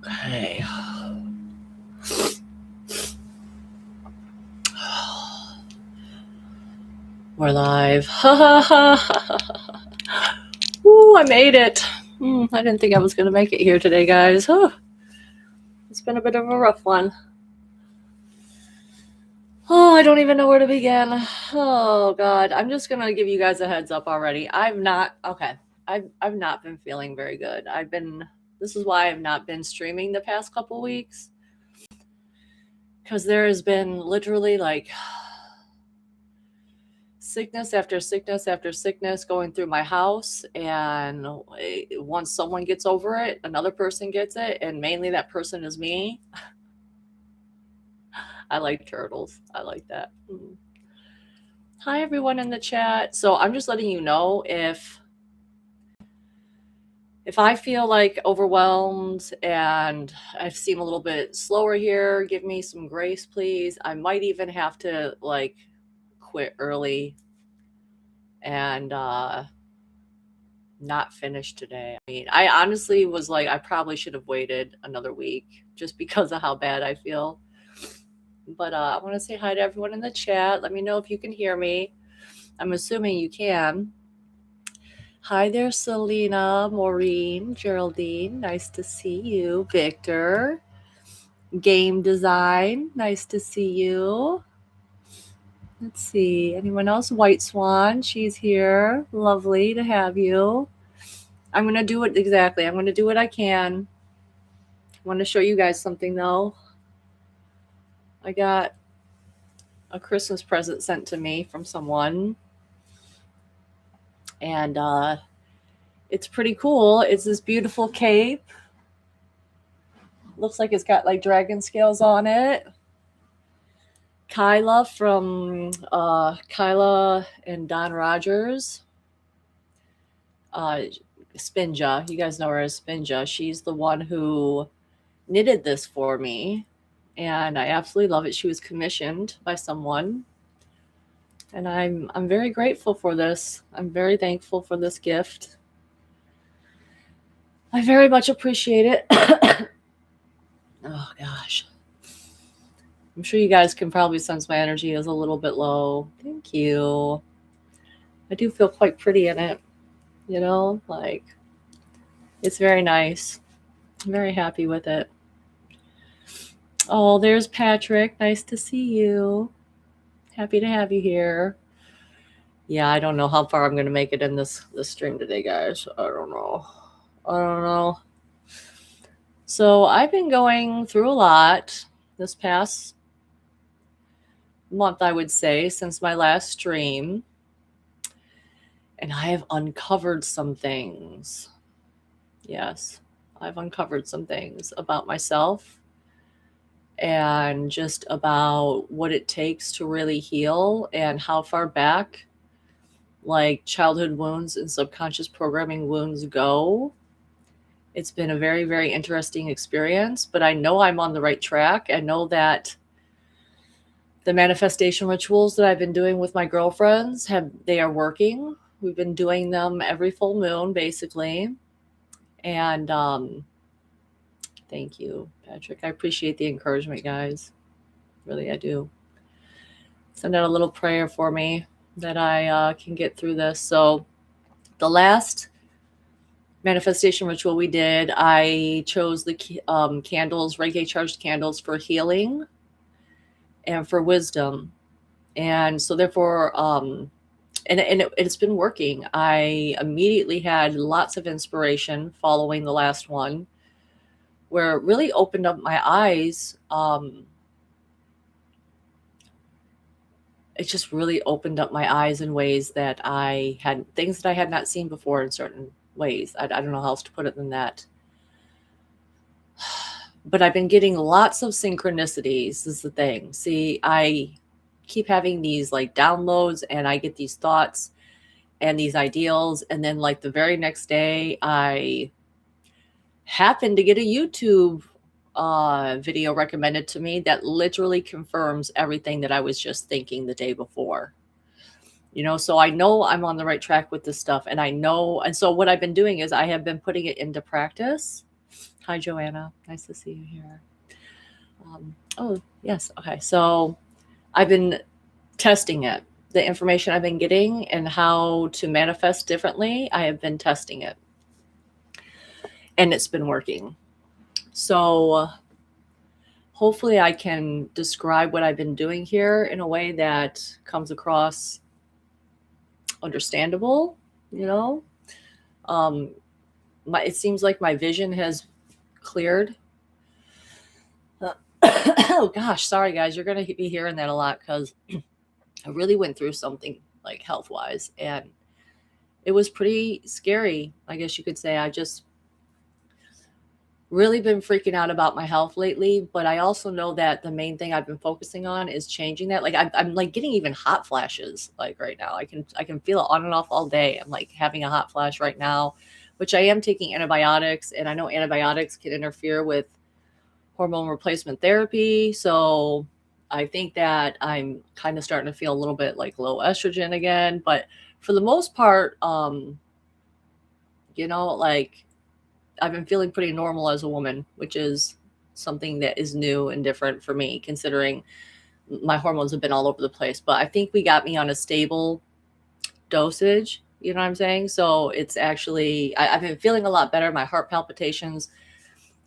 Okay. We're live. Ooh, I made it. I didn't think I was going to make it here today, guys. It's been a bit of a rough one. I don't even know where to begin. Oh, God. I'm just going to give you guys a heads up already. I've not been feeling very good. This is why I've not been streaming the past couple weeks. Because there has been literally like sickness after sickness after sickness going through my house, and once someone gets over it, another person gets it, and mainly that person is me. I like turtles. I like that. Hi everyone in the chat. So I'm just letting you know if I feel like overwhelmed and I seem a little bit slower here, give me some grace, please. I might even have to like quit early and not finish today. I mean, I honestly was like, I probably should have waited another week just because of how bad I feel. But I want to say hi to everyone in the chat. Let me know if you can hear me. I'm assuming you can. Hi there, Selena, Maureen, Geraldine. Nice to see you. Victor. Game Design. Nice to see you. Let's see. Anyone else? White Swan. She's here. Lovely to have you. I'm going to do it exactly. I'm going to do what I can. I want to show you guys something, though. I got a Christmas present sent to me from someone. And it's pretty cool. It's this beautiful cape. Looks like it's got like dragon scales on it. Kyla from Kyla and Don Rogers. Spinja. You guys know her as Spinja. She's the one who knitted this for me. And I absolutely love it. She was commissioned by someone. And I'm very grateful for this. I'm very thankful for this gift. I very much appreciate it. Oh, gosh. I'm sure you guys can probably sense my energy is a little bit low. Thank you. I do feel quite pretty in it. You know, like, it's very nice. I'm very happy with it. Oh, there's Patrick. Nice to see you. Happy to have you here. Yeah, I don't know how far I'm going to make it in this stream today, guys. I don't know. So I've been going through a lot this past month, I would say, since my last stream. And I have uncovered some things. Yes, I've uncovered some things about myself and just about what it takes to really heal and how far back like childhood wounds and subconscious programming wounds go. It's been a very, very interesting experience, but I know I'm on the right track. I know that the manifestation rituals that I've been doing with my girlfriends they are working. We've been doing them every full moon, basically. And thank you, Patrick. I appreciate the encouragement, guys. Really, I do. Send out a little prayer for me that I can get through this. So the last manifestation ritual we did, I chose the candles, Reiki charged candles for healing and for wisdom. And so therefore, it's been working. I immediately had lots of inspiration following the last one, where it really opened up my eyes. It just really opened up my eyes in ways that things that I had not seen before in certain ways. I don't know how else to put it than that. But I've been getting lots of synchronicities is the thing. See, I keep having these like downloads and I get these thoughts and these ideals. And then like the very next day, I happen to get a YouTube video recommended to me that literally confirms everything that I was just thinking the day before. You know, so I know I'm on the right track with this stuff, and I know, and so what I've been doing is I have been putting it into practice. Hi, Joanna. Nice to see you here. Oh, yes. Okay. So I've been testing it. The information I've been getting and how to manifest differently, I have been testing it and it's been working. So hopefully I can describe what I've been doing here in a way that comes across understandable, you know. Um, it seems like my vision has cleared. Oh gosh, sorry guys, you're gonna be hearing that a lot because I really went through something like health wise, and it was pretty scary. I guess you could say I just really been freaking out about my health lately, but I also know that the main thing I've been focusing on is changing that. Like I'm like getting even hot flashes like right now. I can feel it on and off all day. I'm like having a hot flash right now, which I am taking antibiotics, and I know antibiotics can interfere with hormone replacement therapy. So I think that I'm kind of starting to feel a little bit like low estrogen again, but for the most part, like I've been feeling pretty normal as a woman, which is something that is new and different for me, considering my hormones have been all over the place. But I think we got me on a stable dosage. You know what I'm saying? So it's actually, I've been feeling a lot better. My heart palpitations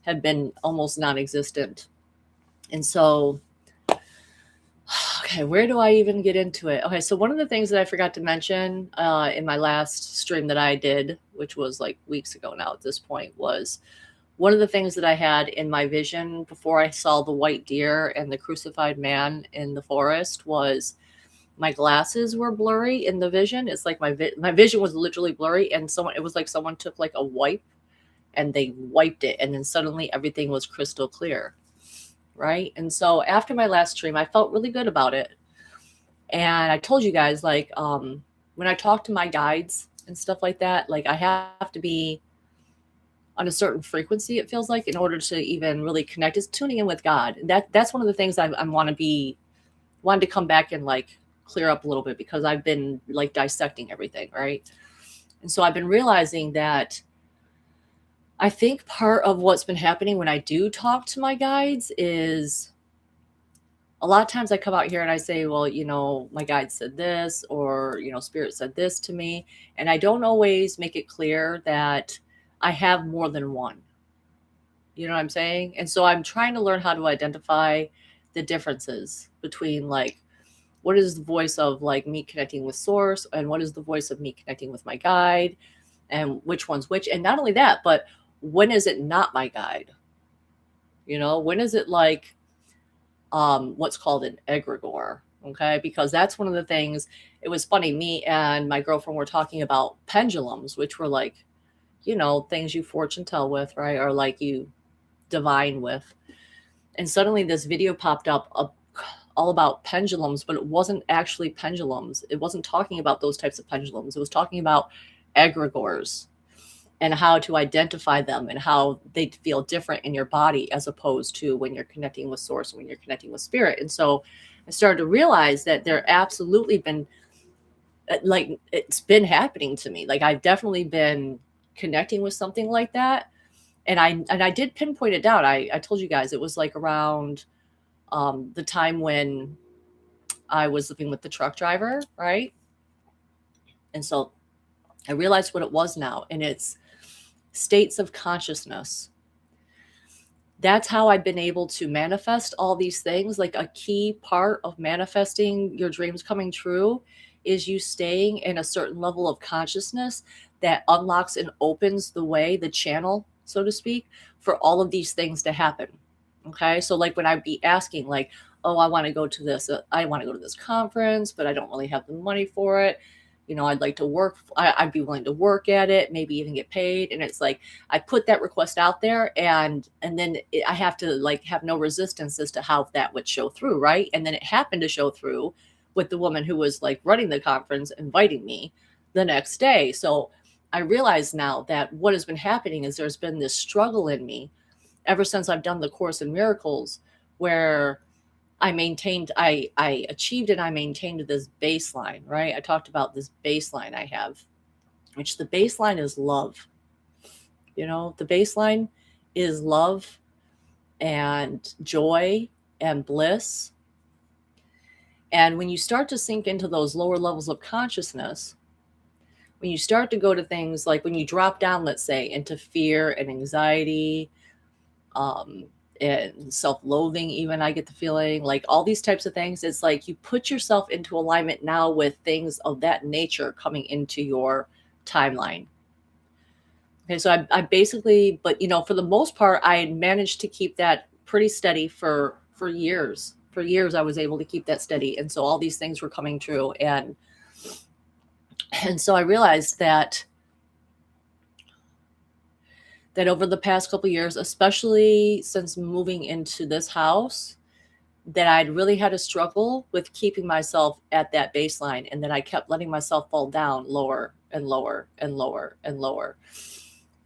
have been almost non existent. And so, okay, where do I even get into it? Okay, so one of the things that I forgot to mention in my last stream that I did, which was like weeks ago now at this point, was one of the things that I had in my vision before I saw the white deer and the crucified man in the forest was my glasses were blurry in the vision. It's like my vision was literally blurry, and it was like someone took like a wipe and they wiped it, and then suddenly everything was crystal clear, right? And so after my last stream, I felt really good about it, and I told you guys like when I talk to my guides and stuff like that, like I have to be on a certain frequency, it feels like, in order to even really connect, is tuning in with God. That's one of the things I wanted to come back and like clear up a little bit, because I've been like dissecting everything, right? And so I've been realizing that I think part of what's been happening when I do talk to my guides is a lot of times I come out here and I say, well, my guide said this, or, spirit said this to me. And I don't always make it clear that I have more than one. You know what I'm saying? And so I'm trying to learn how to identify the differences between like, what is the voice of like me connecting with source, and what is the voice of me connecting with my guide, and which one's which. And not only that, but when is it not my guide? When is it like what's called an egregore? Okay, because that's one of the things. It was funny, me and my girlfriend were talking about pendulums, which were like, things you fortune tell with, right? Or like you divine with. And suddenly this video popped up all about pendulums, but it wasn't actually pendulums. It wasn't talking about those types of pendulums. It was talking about egregores and how to identify them and how they feel different in your body, as opposed to when you're connecting with source, when you're connecting with spirit. And so I started to realize that there absolutely been, like, it's been happening to me. Like I've definitely been connecting with something like that. And I did pinpoint it down. I told you guys it was like around the time when I was living with the truck driver, right? And so I realized what it was now, and it's states of consciousness. That's how I've been able to manifest all these things. Like a key part of manifesting your dreams coming true is you staying in a certain level of consciousness that unlocks and opens the way, the channel, so to speak, for all of these things to happen. Okay. So like when I'd be asking like, oh, I want to go to this conference, but I don't really have the money for it. I'd like to work. I'd be willing to work at it, maybe even get paid. And it's like, I put that request out there, and then I have to like have no resistance as to how that would show through. Right. And then it happened to show through with the woman who was like running the conference, inviting me the next day. So I realize now that what has been happening is there's been this struggle in me ever since I've done the Course in Miracles, where I achieved and I maintained this baseline, right? I talked about this baseline I have, which the baseline is love. The baseline is love and joy and bliss. And when you start to sink into those lower levels of consciousness, when you start to go to things like when you drop down, let's say, into fear and anxiety, um, and self-loathing, even I get the feeling like all these types of things, it's like you put yourself into alignment now with things of that nature coming into your timeline. Okay, so I basically, but for the most part, I managed to keep that pretty steady for years. For years, I was able to keep that steady, and so all these things were coming true, and so I realized that over the past couple of years, especially since moving into this house, that I'd really had a struggle with keeping myself at that baseline, and that I kept letting myself fall down lower and lower and lower and lower.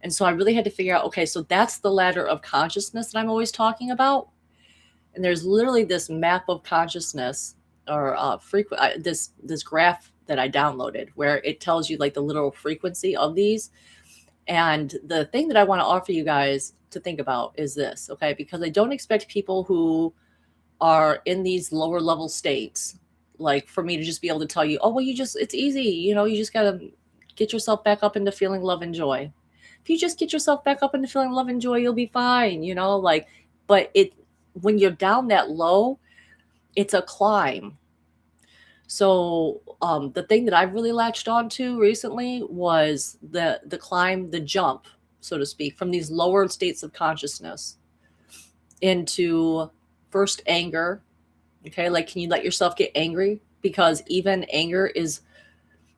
And so I really had to figure out, okay, so that's the ladder of consciousness that I'm always talking about. And there's literally this map of consciousness, or this graph that I downloaded where it tells you like the literal frequency of these. And the thing that I want to offer you guys to think about is this, okay? Because I don't expect people who are in these lower level states, like for me to just be able to tell you, oh, well, it's easy. You just got to get yourself back up into feeling love and joy. If you just get yourself back up into feeling love and joy, you'll be fine, but when you're down that low, it's a climb. So the thing that I've really latched onto recently was the climb, the jump, so to speak, from these lower states of consciousness into first anger. Okay, like can you let yourself get angry? Because even anger is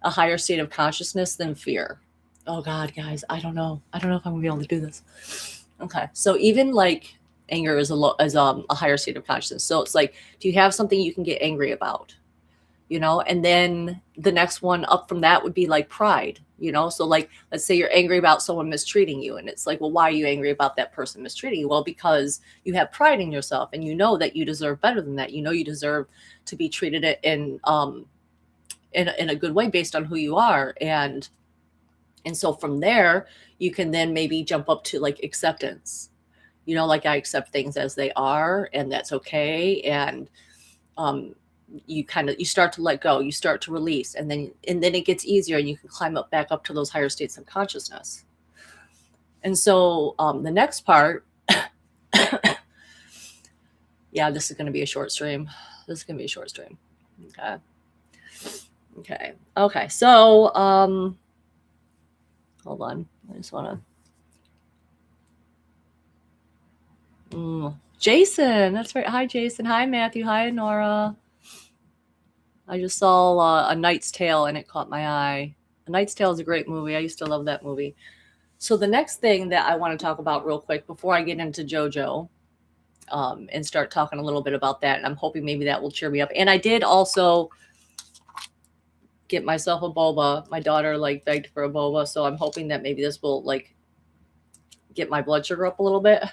a higher state of consciousness than fear. Oh God, guys, I don't know if I'm gonna be able to do this. Okay, so even like anger is a higher state of consciousness. So it's like, do you have something you can get angry about? And then the next one up from that would be like pride. So like, let's say you're angry about someone mistreating you, and it's like, well, why are you angry about that person mistreating you? Well, because you have pride in yourself, and you know that you deserve better than that. You deserve to be treated in a good way based on who you are. And so from there, you can then maybe jump up to like acceptance, like I accept things as they are, and that's okay. And you start to let go, you start to release, and then it gets easier, and you can climb back up to those higher states of consciousness. And so the next part, yeah, this is going to be a short stream. Okay. So hold on, I just want to Jason, that's right. Hi Jason. Hi Matthew. Hi Nora. I just saw A Knight's Tale, and it caught my eye. A Knight's Tale is a great movie. I used to love that movie. So the next thing that I want to talk about real quick before I get into Jojo, and start talking a little bit about that, and I'm hoping maybe that will cheer me up. And I did also get myself a boba. My daughter begged for a boba, so I'm hoping that maybe this will get my blood sugar up a little bit.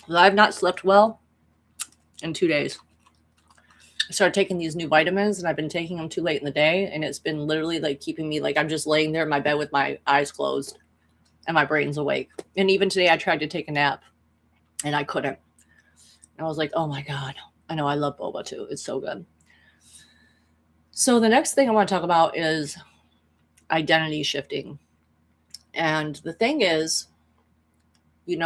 I've not slept well in 2 days. I started taking these new vitamins, and I've been taking them too late in the day, and it's been literally keeping me I'm just laying there in my bed with my eyes closed and my brain's awake. And even today I tried to take a nap and I couldn't. And I was like, oh my God, I know, I love boba too. It's so good. So the next thing I want to talk about is identity shifting. And the thing is, you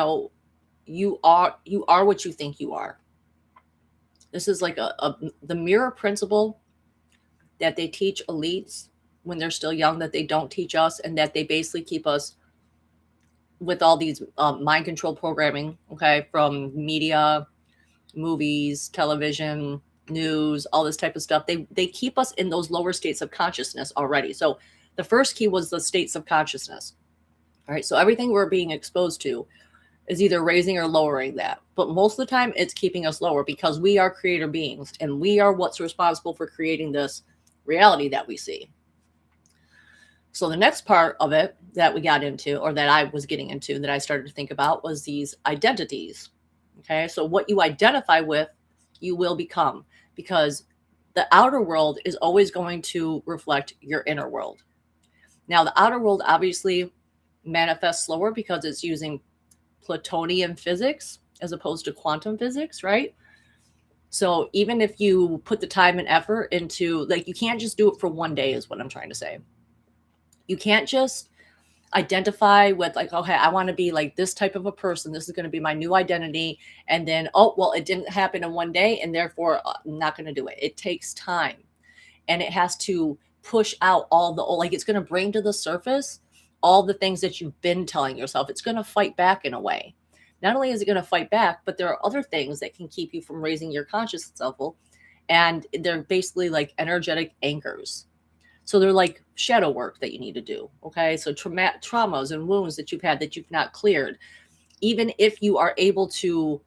are what you think you are. This is like the mirror principle that they teach elites when they're still young, that they don't teach us, and that they basically keep us with all these mind control programming, okay, from media, movies, television, news, all this type of stuff. They keep us in those lower states of consciousness already. So the first key was the states of consciousness. All right, so everything we're being exposed to is either raising or lowering that. But most of the time, it's keeping us lower, because we are creator beings, and we are what's responsible for creating this reality that we see. So the next part of it that we got into, or that I was getting into, that I started to think about, was these identities. Okay, so what you identify with, you will become, because the outer world is always going to reflect your inner world. Now, the outer world obviously manifest slower because it's using Platonian physics as opposed to quantum physics, right? So even if you put the time and effort into, like, you can't just do it for one day, is what I'm trying to say. You can't just identify with, like, okay, I want to be like this type of a person. This is going to be my new identity. And then, oh, well, it didn't happen in one day, and therefore I'm not going to do it. It takes time, and it has to push out all the, like, it's going to bring to the surface all the things that you've been telling yourself. It's going to fight back in a way. Not only is it going to fight back, but there are other things that can keep you from raising your consciousness level. And they're basically like energetic anchors. So they're like shadow work that you need to do. Okay. So traumas and wounds that you've had that you've not cleared, even if you are able to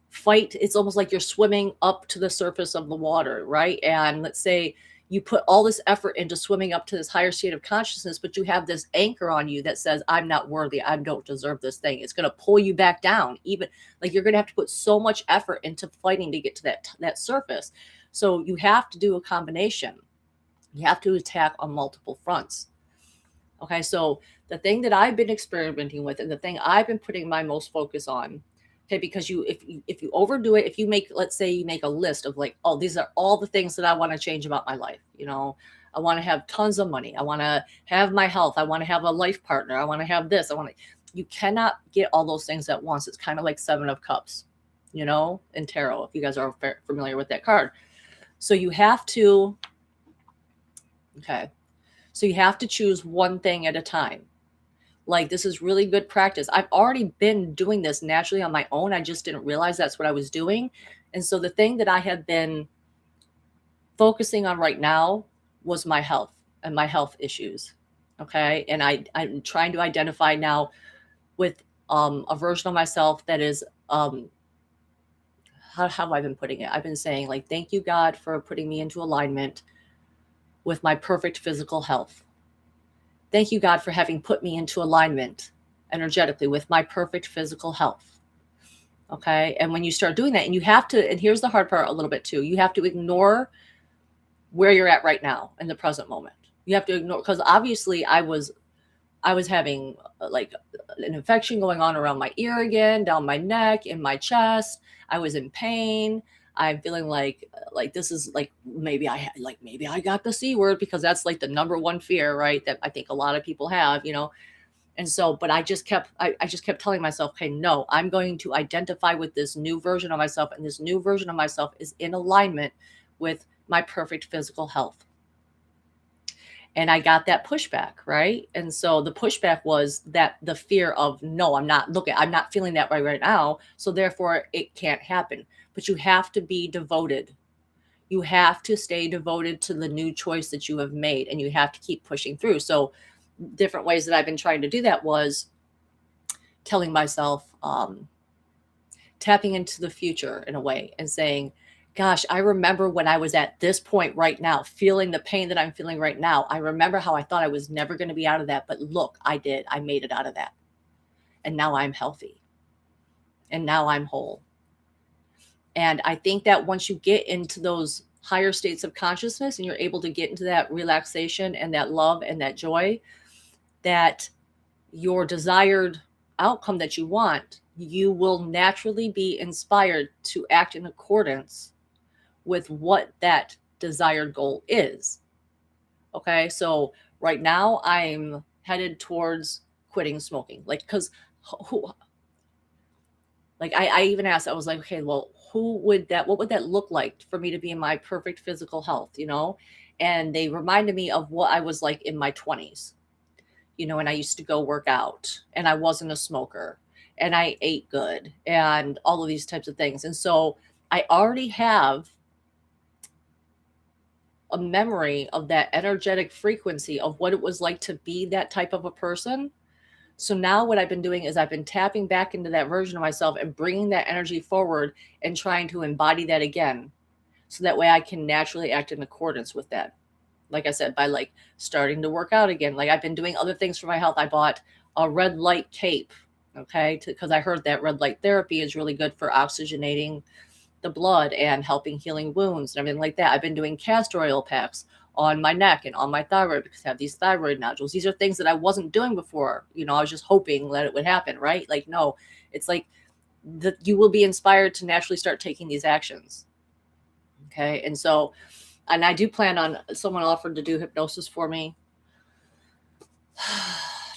fight, it's almost like you're swimming up to the surface of the water, right? And let's say you put all this effort into swimming up to this higher state of consciousness, but you have this anchor on you that says, I'm not worthy, I don't deserve this thing. It's going to pull you back down. Even like you're going to have to put so much effort into fighting to get to that surface. So you have to do a combination. You have to attack on multiple fronts. Okay, so the thing that I've been experimenting with, and the thing I've been putting my most focus on, okay, because if you overdo it, if you make, let's say you make a list of like, oh, these are all the things that I want to change about my life. You know, I want to have tons of money. I want to have my health. I want to have a life partner. I want to have this. You cannot get all those things at once. It's kind of like Seven of Cups, you know, in tarot, if you guys are familiar with that card. So you have to, okay. So you have to choose one thing at a time. Like, this is really good practice. I've already been doing this naturally on my own. I just didn't realize that's what I was doing. And so the thing that I have been focusing on right now was my health and my health issues. Okay. And I'm trying to identify now with a version of myself that is, how have I been putting it? I've been saying, like, thank you, God, for putting me into alignment with my perfect physical health. Thank you, God, for having put me into alignment energetically with my perfect physical health. Okay. And when you start doing that, and you have to, and here's the hard part a little bit too, you have to ignore where you're at right now in the present moment. You have to ignore, because obviously I was having like an infection going on around my ear again, down my neck, in my chest. I was in pain. I'm feeling like this is like, maybe I got the C word, because that's like the number one fear, right? That I think a lot of people have, you know? And so, but I just kept telling myself, okay, no, I'm going to identify with this new version of myself. And this new version of myself is in alignment with my perfect physical health. And I got that pushback, right? And so the pushback was that the fear of, no, I'm not feeling that way right now. So therefore it can't happen. But you have to be devoted. You have to stay devoted to the new choice that you have made, and you have to keep pushing through. So different ways that I've been trying to do that was telling myself, tapping into the future in a way and saying, gosh, I remember when I was at this point right now, feeling the pain that I'm feeling right now. I remember how I thought I was never going to be out of that, but look, I did. I made it out of that. And now I'm healthy. And now I'm whole. And I think that once you get into those higher states of consciousness and you're able to get into that relaxation and that love and that joy, that your desired outcome that you want, you will naturally be inspired to act in accordance with what that desired goal is. Okay. So right now I'm headed towards quitting smoking. Like, cause I even asked, I was like, okay, well, what would that look like for me to be in my perfect physical health, you know? And they reminded me of what I was like in my 20s, you know, and I used to go work out, and I wasn't a smoker, and I ate good, and all of these types of things. And so I already have a memory of that energetic frequency of what it was like to be that type of a person. So now what I've been doing is I've been tapping back into that version of myself and bringing that energy forward and trying to embody that again. So that way I can naturally act in accordance with that. Like I said, by like starting to work out again. Like, I've been doing other things for my health. I bought a red light cape, okay, because I heard that red light therapy is really good for oxygenating the blood and helping healing wounds and everything like that. I've been doing castor oil packs, on my neck and on my thyroid because I have these thyroid nodules. These are things that I wasn't doing before. You know, I was just hoping that it would happen, right? Like, no, it's like you will be inspired to naturally start taking these actions. Okay. And so, and I do plan on, someone offered to do hypnosis for me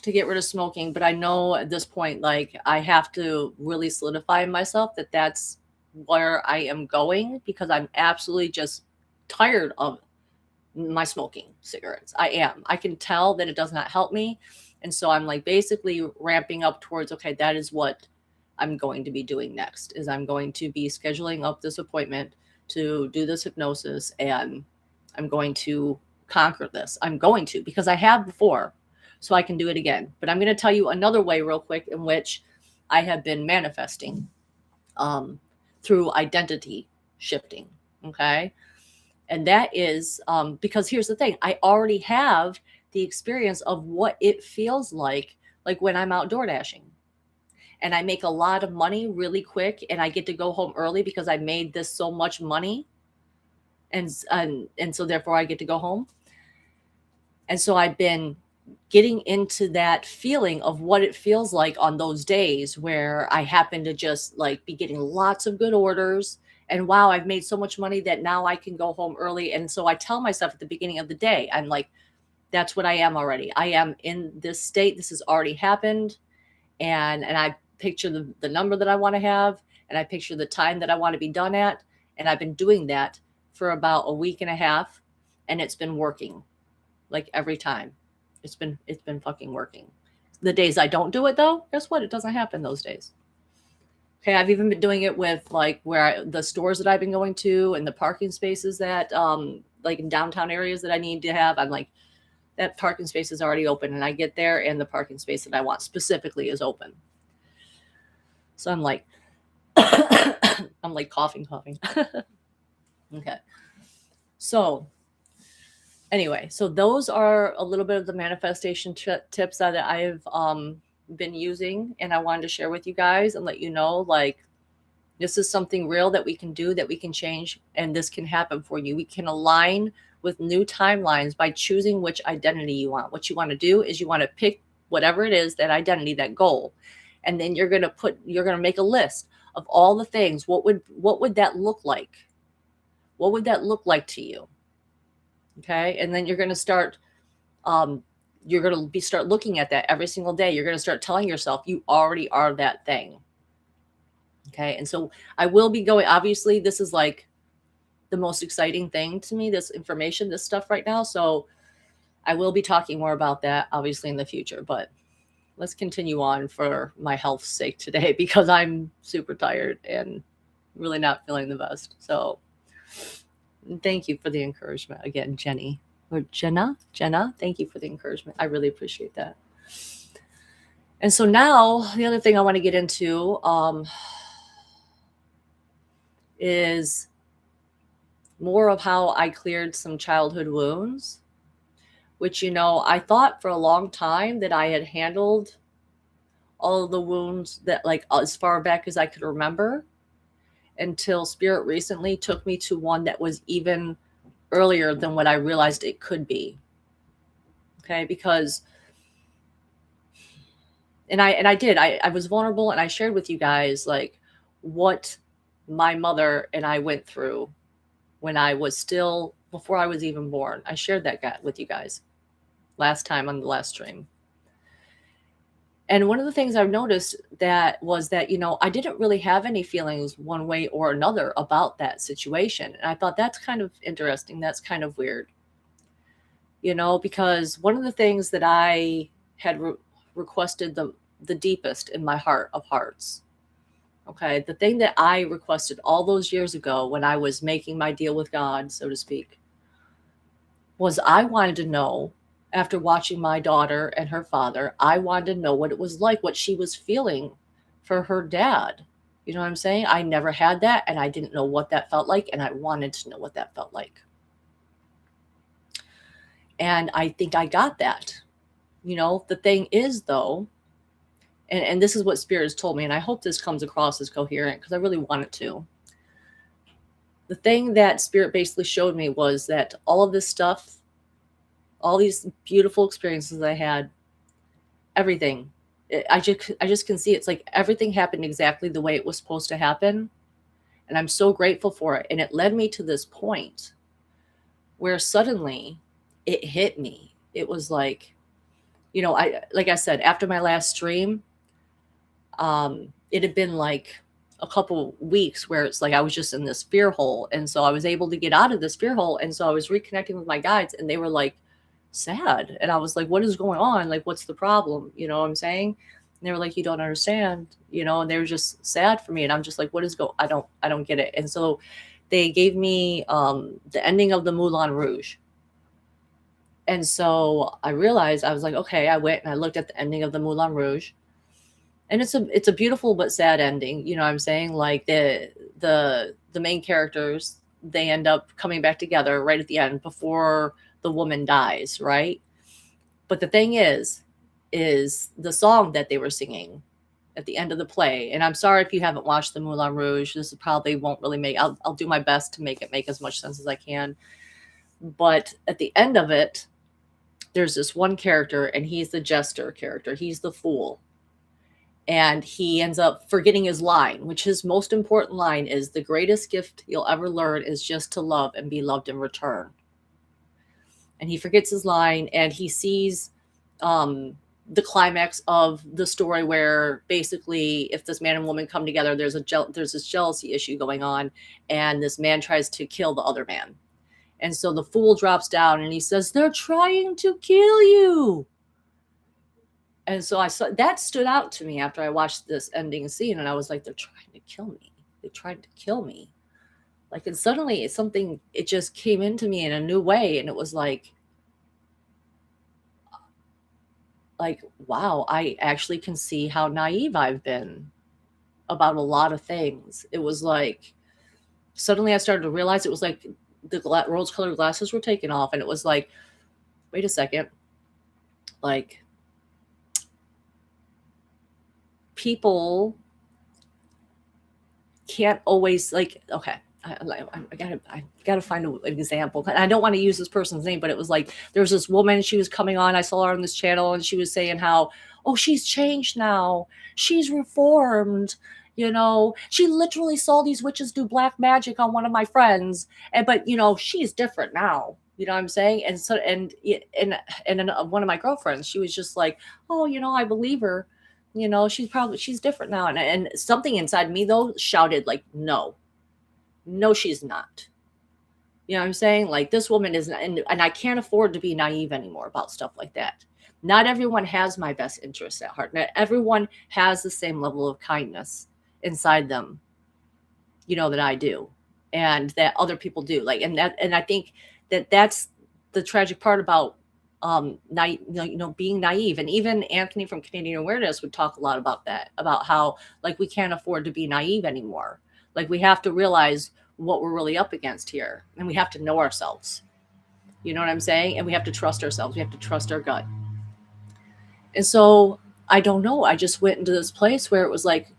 to get rid of smoking, but I know at this point, like, I have to really solidify in myself that that's where I am going, because I'm absolutely just tired of my smoking cigarettes. I can tell that it does not help me. And so I'm like basically ramping up towards, okay, that is what I'm going to be doing next, is I'm going to be scheduling up this appointment to do this hypnosis, and I'm going to conquer this. I'm going to, because I have before, so I can do it again. But I'm going to tell you another way real quick in which I have been manifesting through identity shifting. Okay. And that is because here's the thing, I already have the experience of what it feels like when I'm out door dashing and I make a lot of money really quick and I get to go home early because I made this so much money. And so therefore I get to go home. And so I've been getting into that feeling of what it feels like on those days where I happen to just like be getting lots of good orders. And wow, I've made so much money that now I can go home early. And so I tell myself at the beginning of the day, I'm like, that's what I am already. I am in this state. This has already happened. And I picture the number that I want to have, and I picture the time that I want to be done at. And I've been doing that for about a week and a half, and it's been working like every time. It's been fucking working. The days I don't do it though, guess what? It doesn't happen those days. Okay, I've even been doing it with like the stores that I've been going to and the parking spaces that like in downtown areas that I need to have. I'm like, that parking space is already open, and I get there and the parking space that I want specifically is open. So I'm like I'm like coughing. Okay. So anyway, so those are a little bit of the manifestation tips that I've been using, and I wanted to share with you guys and let you know, like, this is something real that we can do, that we can change, and this can happen for you. We can align with new timelines by choosing which identity you want. What you want to do is you want to pick whatever it is, that identity, that goal, and then you're going to make a list of all the things. What would that look like? What would that look like to you? Okay. And then you're going to start, start looking at that every single day. You're going to start telling yourself you already are that thing. Okay. And so I will be going, obviously this is like the most exciting thing to me, this information, this stuff right now. So I will be talking more about that obviously in the future, but let's continue on for my health's sake today, because I'm super tired and really not feeling the best. So thank you for the encouragement again, Jenny or Jenna, thank you for the encouragement. I really appreciate that. And so now the other thing I want to get into is more of how I cleared some childhood wounds, which, you know, I thought for a long time that I had handled all of the wounds that, like, as far back as I could remember, until Spirit recently took me to one that was even earlier than what I realized it could be. Okay, because I was vulnerable, and I shared with you guys like what my mother and I went through when I was still, before I was even born. I shared that with you guys last time on the last stream. And one of the things I've noticed was that, you know, I didn't really have any feelings one way or another about that situation. And I thought that's kind of interesting. That's kind of weird, you know, because one of the things that I had requested the deepest in my heart of hearts, okay, the thing that I requested all those years ago when I was making my deal with God, so to speak, was I wanted to know, after watching my daughter and her father, I wanted to know what it was like, what she was feeling for her dad. You know what I'm saying? I never had that, and I didn't know what that felt like, and I wanted to know what that felt like. And I think I got that. You know, the thing is, though, and this is what Spirit has told me, and I hope this comes across as coherent because I really want it to. The thing that Spirit basically showed me was that all of this stuff all these beautiful experiences I had, everything. I just can see it's like everything happened exactly the way it was supposed to happen, and I'm so grateful for it. And it led me to this point where suddenly it hit me. It was like, I like I said, after my last stream, it had been like a couple weeks where it's like I was just in this fear hole. And so I was able to get out of this fear hole. And so I was reconnecting with my guides, and they were like sad. And I was like, what is going on? Like, what's the problem? You know what I'm saying? And they were like, you don't understand, and they were just sad for me. And I'm just like, I don't get it. And so they gave me the ending of the Moulin Rouge. And so I realized, I was like, okay, I went and I looked at the ending of the Moulin Rouge, and it's a beautiful but sad ending. You know what I'm saying? Like the main characters, they end up coming back together right at the end before the woman dies, right? But the thing is the song that they were singing at the end of the play. And I'm sorry if you haven't watched the Moulin Rouge. This probably won't really make. I'll do my best to make it make as much sense as I can. But at the end of it, there's this one character, and he's the jester character. He's the fool, and he ends up forgetting his line, which his most important line is, the greatest gift you'll ever learn is just to love and be loved in return. And he forgets his line, and he sees the climax of the story where basically if this man and woman come together, there's this jealousy issue going on, and this man tries to kill the other man. And so the fool drops down and he says, they're trying to kill you. And so I saw that stood out to me after I watched this ending scene, and I was like, they're trying to kill me. They're trying to kill me. Like, and suddenly it just came into me in a new way. And it was like, wow, I actually can see how naive I've been about a lot of things. It was like, suddenly I started to realize, it was like the rose colored glasses were taken off, and it was like, wait a second. Like, people can't always, like, okay, I gotta find an example. I don't want to use this person's name, but it was like, there was this woman, she was coming on, I saw her on this channel, and she was saying how, oh, she's changed now, she's reformed, she literally saw these witches do black magic on one of my friends, but she's different now. You know what I'm saying? And so, and one of my girlfriends, she was just like, oh, I believe her. She's different now. And something inside me though shouted like, no, she's not. You know what I'm saying? Like, this woman isn't, and I can't afford to be naive anymore about stuff like that. Not everyone has my best interests at heart. Not everyone has the same level of kindness inside them, that I do, and that other people do. Like, and I think that's the tragic part about being naive. And even Anthony from Canadian Awareness would talk a lot about that, about how, like, we can't afford to be naive anymore. Like, we have to realize what we're really up against here, and we have to know ourselves. You know what I'm saying? And we have to trust ourselves. We have to trust our gut. And so I don't know. I just went into this place where it was like,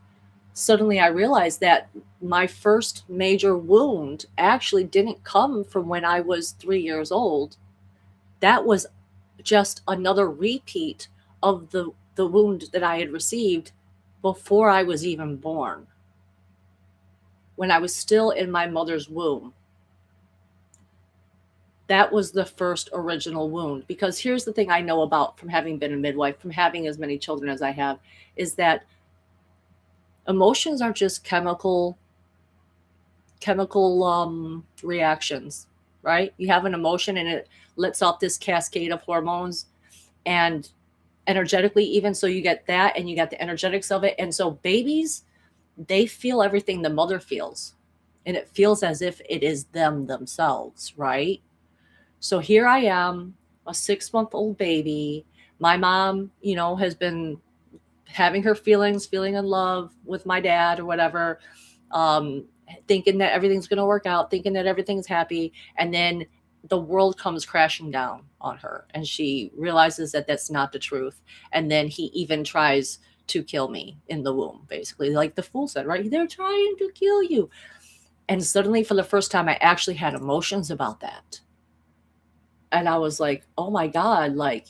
suddenly I realized that my first major wound actually didn't come from when I was 3 years old. That was just another repeat of the wound that I had received before I was even born, when I was still in my mother's womb. That was the first original wound. Because here's the thing I know about, from having been a midwife, from having as many children as I have, is that emotions are just chemical reactions, right? You have an emotion and it lets off this cascade of hormones, and energetically, even so, you get that, and you get the energetics of it. And so babies, they feel everything the mother feels, and it feels as if it is them themselves, right? So here I am, a 6-month-old baby. My mom, has been having her feeling in love with my dad or whatever, thinking that everything's going to work out, thinking that everything's happy. And then the world comes crashing down on her, and she realizes that that's not the truth. And then he even tries to kill me in the womb, basically, like the fool said, right? They're trying to kill you. And suddenly, for the first time, I actually had emotions about that. And I was like, oh my God, like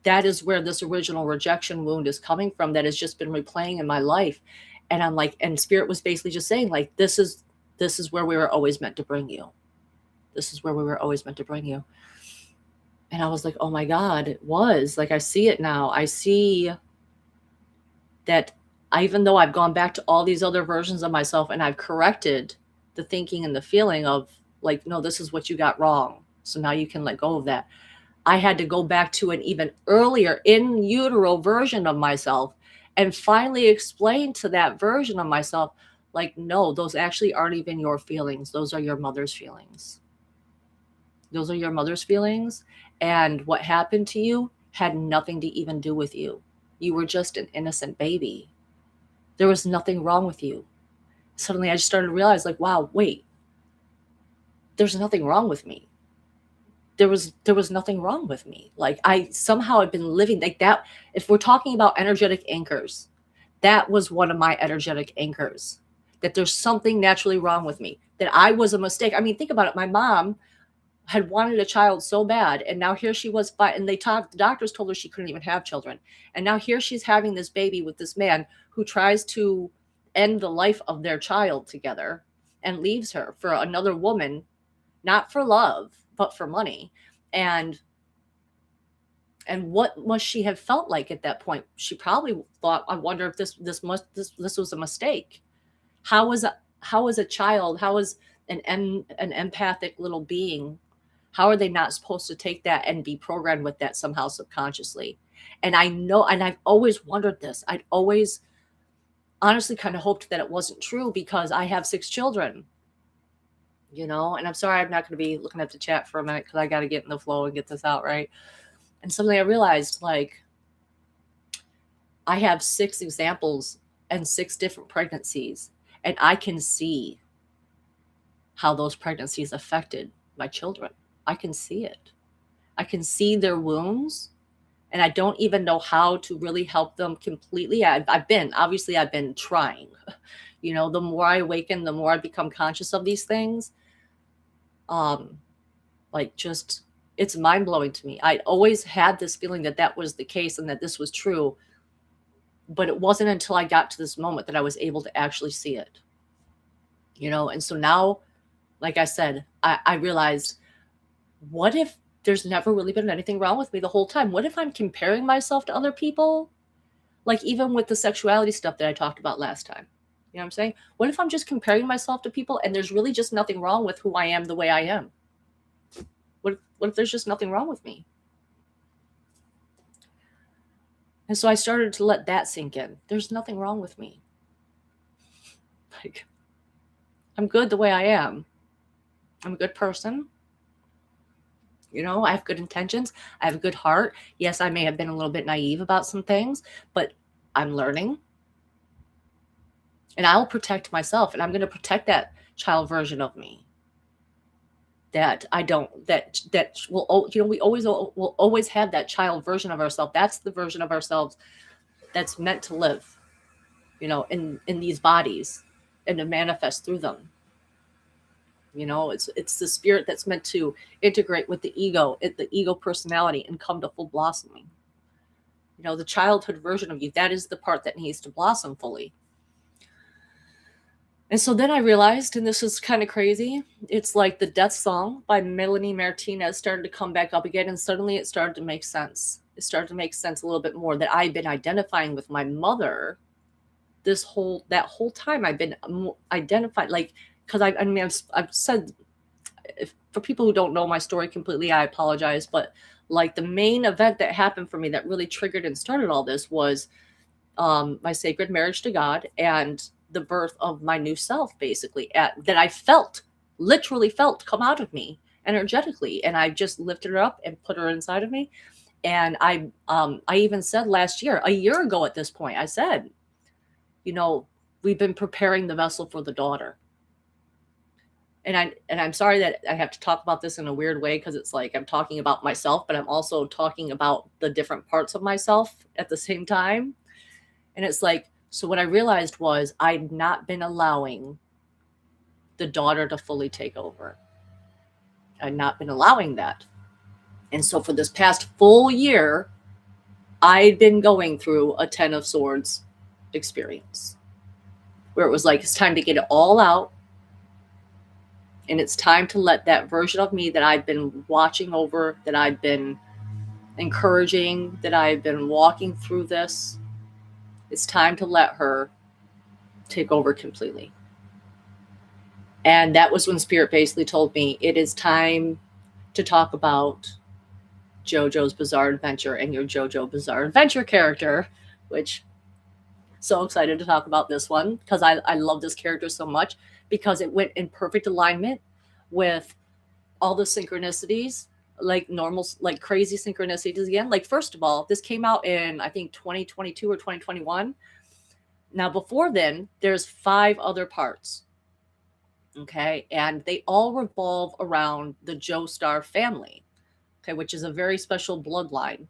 that is where this original rejection wound is coming from that has just been replaying in my life. And I'm like, and spirit was basically just saying, like, this is where we were always meant to bring you. This is where we were always meant to bring you. And I was like, oh my God, it was like, I see it now. I see that even though I've gone back to all these other versions of myself and I've corrected the thinking and the feeling of like, no, this is what you got wrong. So now you can let go of that. I had to go back to an even earlier in utero version of myself and finally explain to that version of myself, like, no, those actually aren't even your feelings. Those are your mother's feelings. Those are your mother's feelings. And what happened to you had nothing to even do with you. You were just an innocent baby. There was nothing wrong with you. Suddenly I just started to realize, like, wow, wait, there's nothing wrong with me. There was nothing wrong with me. Like I somehow had been living like that. If we're talking about energetic anchors, that was one of my energetic anchors, that there's something naturally wrong with me, that I was a mistake. I mean, think about it. My mom had wanted a child so bad, and now here she was, and the doctors told her she couldn't even have children. And now here she's having this baby with this man who tries to end the life of their child together and leaves her for another woman, not for love, but for money. And what must she have felt like at that point? She probably thought, I wonder if this was a mistake. How is a child, how is an empathic little being, how are they not supposed to take that and be programmed with that somehow subconsciously? And I know, and I've always wondered this. I'd always honestly kind of hoped that it wasn't true because I have 6 children, and I'm sorry, I'm not going to be looking at the chat for a minute because I got to get in the flow and get this out right. And suddenly I realized, like, I have 6 examples and 6 different pregnancies, and I can see how those pregnancies affected my children. I can see it. I can see their wounds, and I don't even know how to really help them completely. I've been trying. The more I awaken, the more I become conscious of these things. It's mind-blowing to me. I'd always had this feeling that was the case and that this was true, but it wasn't until I got to this moment that I was able to actually see it. And so now, like I said, I realized, what if there's never really been anything wrong with me the whole time? What if I'm comparing myself to other people? Like even with the sexuality stuff that I talked about last time. You know what I'm saying? What if I'm just comparing myself to people and there's really just nothing wrong with who I am the way I am? What if there's just nothing wrong with me? And so I started to let that sink in. There's nothing wrong with me. Like, I'm good the way I am. I'm a good person. I have good intentions. I have a good heart. Yes, I may have been a little bit naive about some things, but I'm learning. And I'll protect myself, and I'm going to protect that child version of me. That I don't, that will, we will always have that child version of ourselves. That's the version of ourselves that's meant to live, in these bodies and to manifest through them. It's the spirit that's meant to integrate with the ego personality and come to full blossoming. The childhood version of you, that is the part that needs to blossom fully. And so then I realized, and this is kind of crazy, it's like the Death Song by Melanie Martinez started to come back up again, and suddenly it started to make sense. It started to make sense a little bit more, that I've been identifying with my mother that whole time. I've been identified, like, because I've said, for people who don't know my story completely, I apologize, but like the main event that happened for me that really triggered and started all this was my sacred marriage to God and the birth of my new self, basically, that I literally felt come out of me energetically. And I just lifted her up and put her inside of me. And I even said last year, a year ago at this point, I said, we've been preparing the vessel for the daughter. And I'm sorry that I have to talk about this in a weird way, because it's like I'm talking about myself, but I'm also talking about the different parts of myself at the same time. And it's like, so what I realized was I'd not been allowing the daughter to fully take over. I'd not been allowing that. And so for this past full year, I'd been going through a Ten of Swords experience where it was like, it's time to get it all out. And it's time to let that version of me that I've been watching over, that I've been encouraging, that I've been walking through this, it's time to let her take over completely. And that was when Spirit basically told me it is time to talk about Jojo's Bizaarre Adventure and your Jojo Bizaarre Adventure character, which so excited to talk about this one because I love this character so much because it went in perfect alignment with all the synchronicities, like normal, like crazy synchronicities again. Like, first of all, this came out in, I think, 2022 or 2021. Now, before then, there's 5 other parts. Okay. And they all revolve around the Joestar family. Okay. Which is a very special bloodline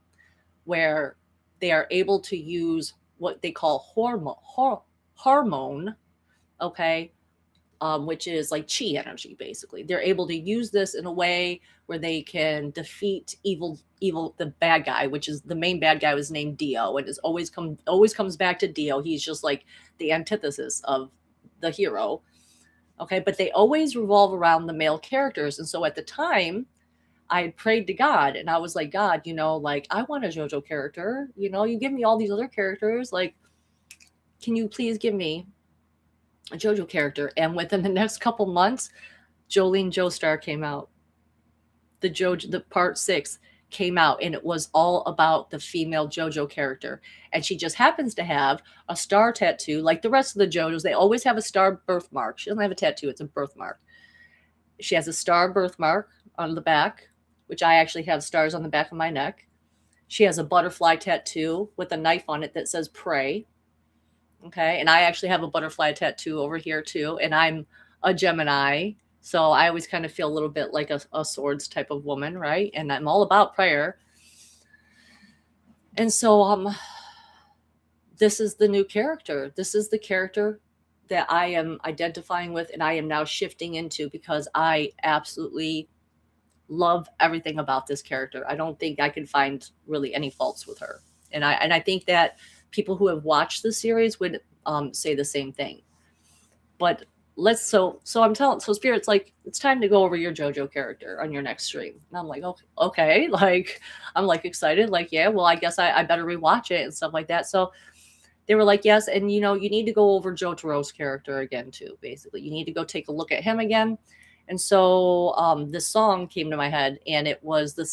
where they are able to use what they call hormone. Okay. Which is like chi energy, basically. They're able to use this in a way where they can defeat evil, the bad guy, which is the main bad guy was named Dio, and is always comes back to Dio. He's just like the antithesis of the hero. Okay, but they always revolve around the male characters. And so at the time, I had prayed to God and I was like, God, like, I want a JoJo character. You give me all these other characters. Like, can you please give me a JoJo character? And within the next couple months, Jolyne Joestar came out. The part 6 came out, and it was all about the female JoJo character. And she just happens to have a star tattoo, like the rest of the JoJos. They always have a star birthmark. She doesn't have a tattoo; it's a birthmark. She has a star birthmark on the back, which I actually have stars on the back of my neck. She has a butterfly tattoo with a knife on it that says "Pray." Okay. And I actually have a butterfly tattoo over here too. And I'm a Gemini. So I always kind of feel a little bit like a swords type of woman, right? And I'm all about prayer. And so this is the new character. This is the character that I am identifying with and I am now shifting into because I absolutely love everything about this character. I don't think I can find really any faults with her. And I think that people who have watched the series would say the same thing. But so Spirit's like, it's time to go over your JoJo character on your next stream. And I'm like, okay. Like, I'm like excited. Like, yeah, well, I guess I better rewatch it and stuff like that. So they were like, yes. And, you need to go over Jotaro's character again, too, basically. You need to go take a look at him again. And so this song came to my head, and it was the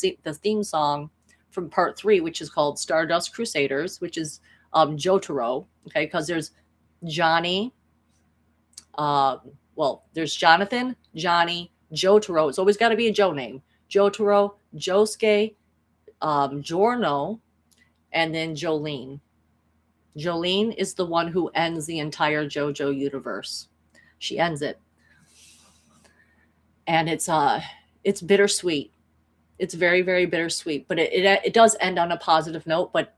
theme song from part 3, which is called Stardust Crusaders, which is Jotaro. Okay, because there's Johnny. There's Jonathan, Johnny, Jotaro. It's always got to be a Joe name. Jotaro, Josuke, Giorno, and then Jolyne. Jolyne is the one who ends the entire JoJo universe. She ends it. And it's bittersweet. It's very, very bittersweet, but it does end on a positive note, but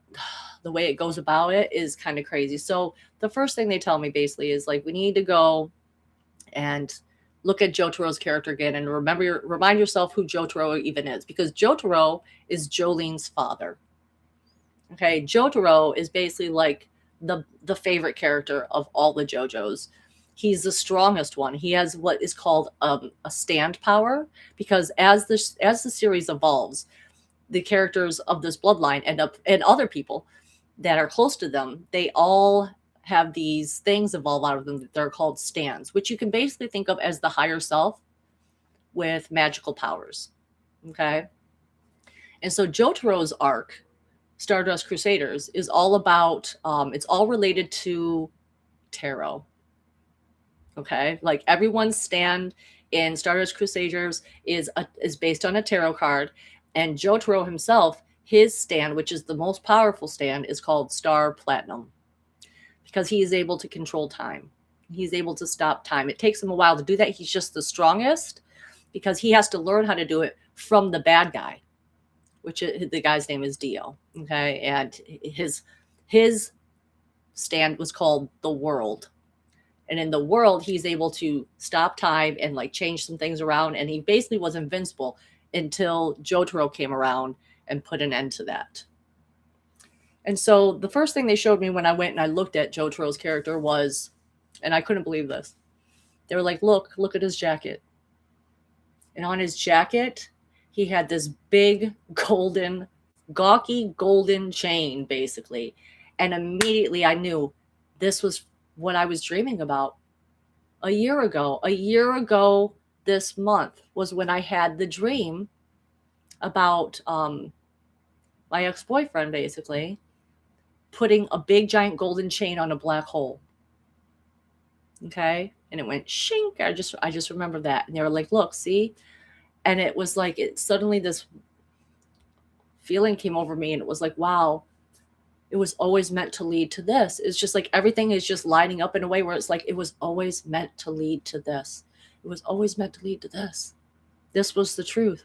the way it goes about it is kind of crazy. So the first thing they tell me basically is like, we need to go and look at Jotaro's character again and remind yourself who Jotaro even is, because Jotaro is Jolyne's father. Okay, Jotaro is basically like the favorite character of all the JoJos. He's the strongest one. He has what is called a stand power, because as the series evolves, the characters of this bloodline end up, and other people that are close to them, they all have these things evolve out of them that they're called stands, which you can basically think of as the higher self with magical powers. Okay. And so Jotaro's arc, Stardust Crusaders, is all about, it's all related to tarot. Okay. Like, everyone's stand in Stardust Crusaders is based on a tarot card. And Jotaro himself, his stand, which is the most powerful stand, is called Star Platinum, because he is able to control time. He's able to stop time. It takes him a while to do that. He's just the strongest because he has to learn how to do it from the bad guy, which the guy's name is Dio. Okay. And his stand was called the World. And in the World, he's able to stop time and like change some things around. And he basically was invincible. until Jotaro came around and put an end to that. And so the first thing they showed me when I went and I looked at Jotaro's character was, and I couldn't believe this, they were like, look at his jacket. And on his jacket, he had this big gawky golden chain, basically. And immediately I knew this was what I was dreaming about a year ago. A year ago this month was when I had the dream about my ex-boyfriend, basically, putting a big giant golden chain on a black hole. Okay? And it went shink. I just remember that. And they were like, look, see? And it was like, suddenly this feeling came over me, and it was like, wow, it was always meant to lead to this. It's just like everything is just lining up in a way where it's like, it was always meant to lead to this. It was always meant to lead to this. This was the truth.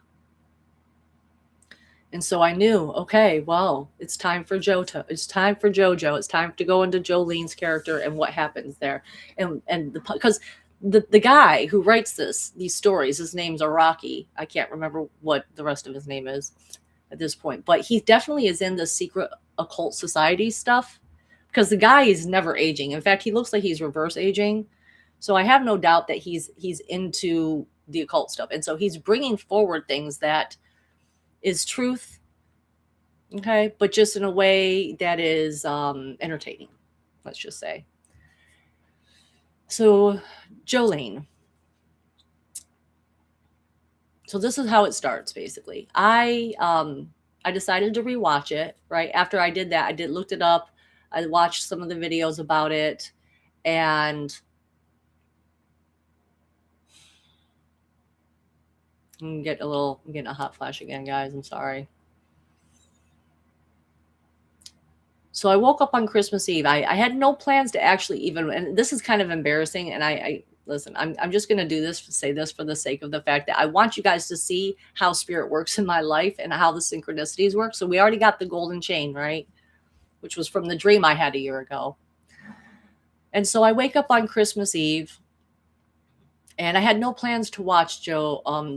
And so I knew, okay, well, it's time for Jojo. It's time for Jojo. It's time to go into Jolyne's character and what happens there. Because the guy who writes these stories, his name's Araki. I can't remember what the rest of his name is at this point, but he definitely is in the secret occult society stuff, because the guy is never aging. In fact, he looks like he's reverse aging. So I have no doubt that he's into the occult stuff. And so he's bringing forward things that is truth, okay, but just in a way that is entertaining, let's just say. So Jolyne. So this is how it starts, basically. I decided to rewatch it. Right after I did that, I looked it up. I watched some of the videos about it, and I'm getting a hot flash again, guys. I'm sorry. So I woke up on Christmas Eve. I had no plans to actually even, and this is kind of embarrassing. And I listen, I'm just going to say this for the sake of the fact that I want you guys to see how spirit works in my life and how the synchronicities work. So we already got the golden chain, right? Which was from the dream I had a year ago. And so I wake up on Christmas Eve, and I had no plans to watch the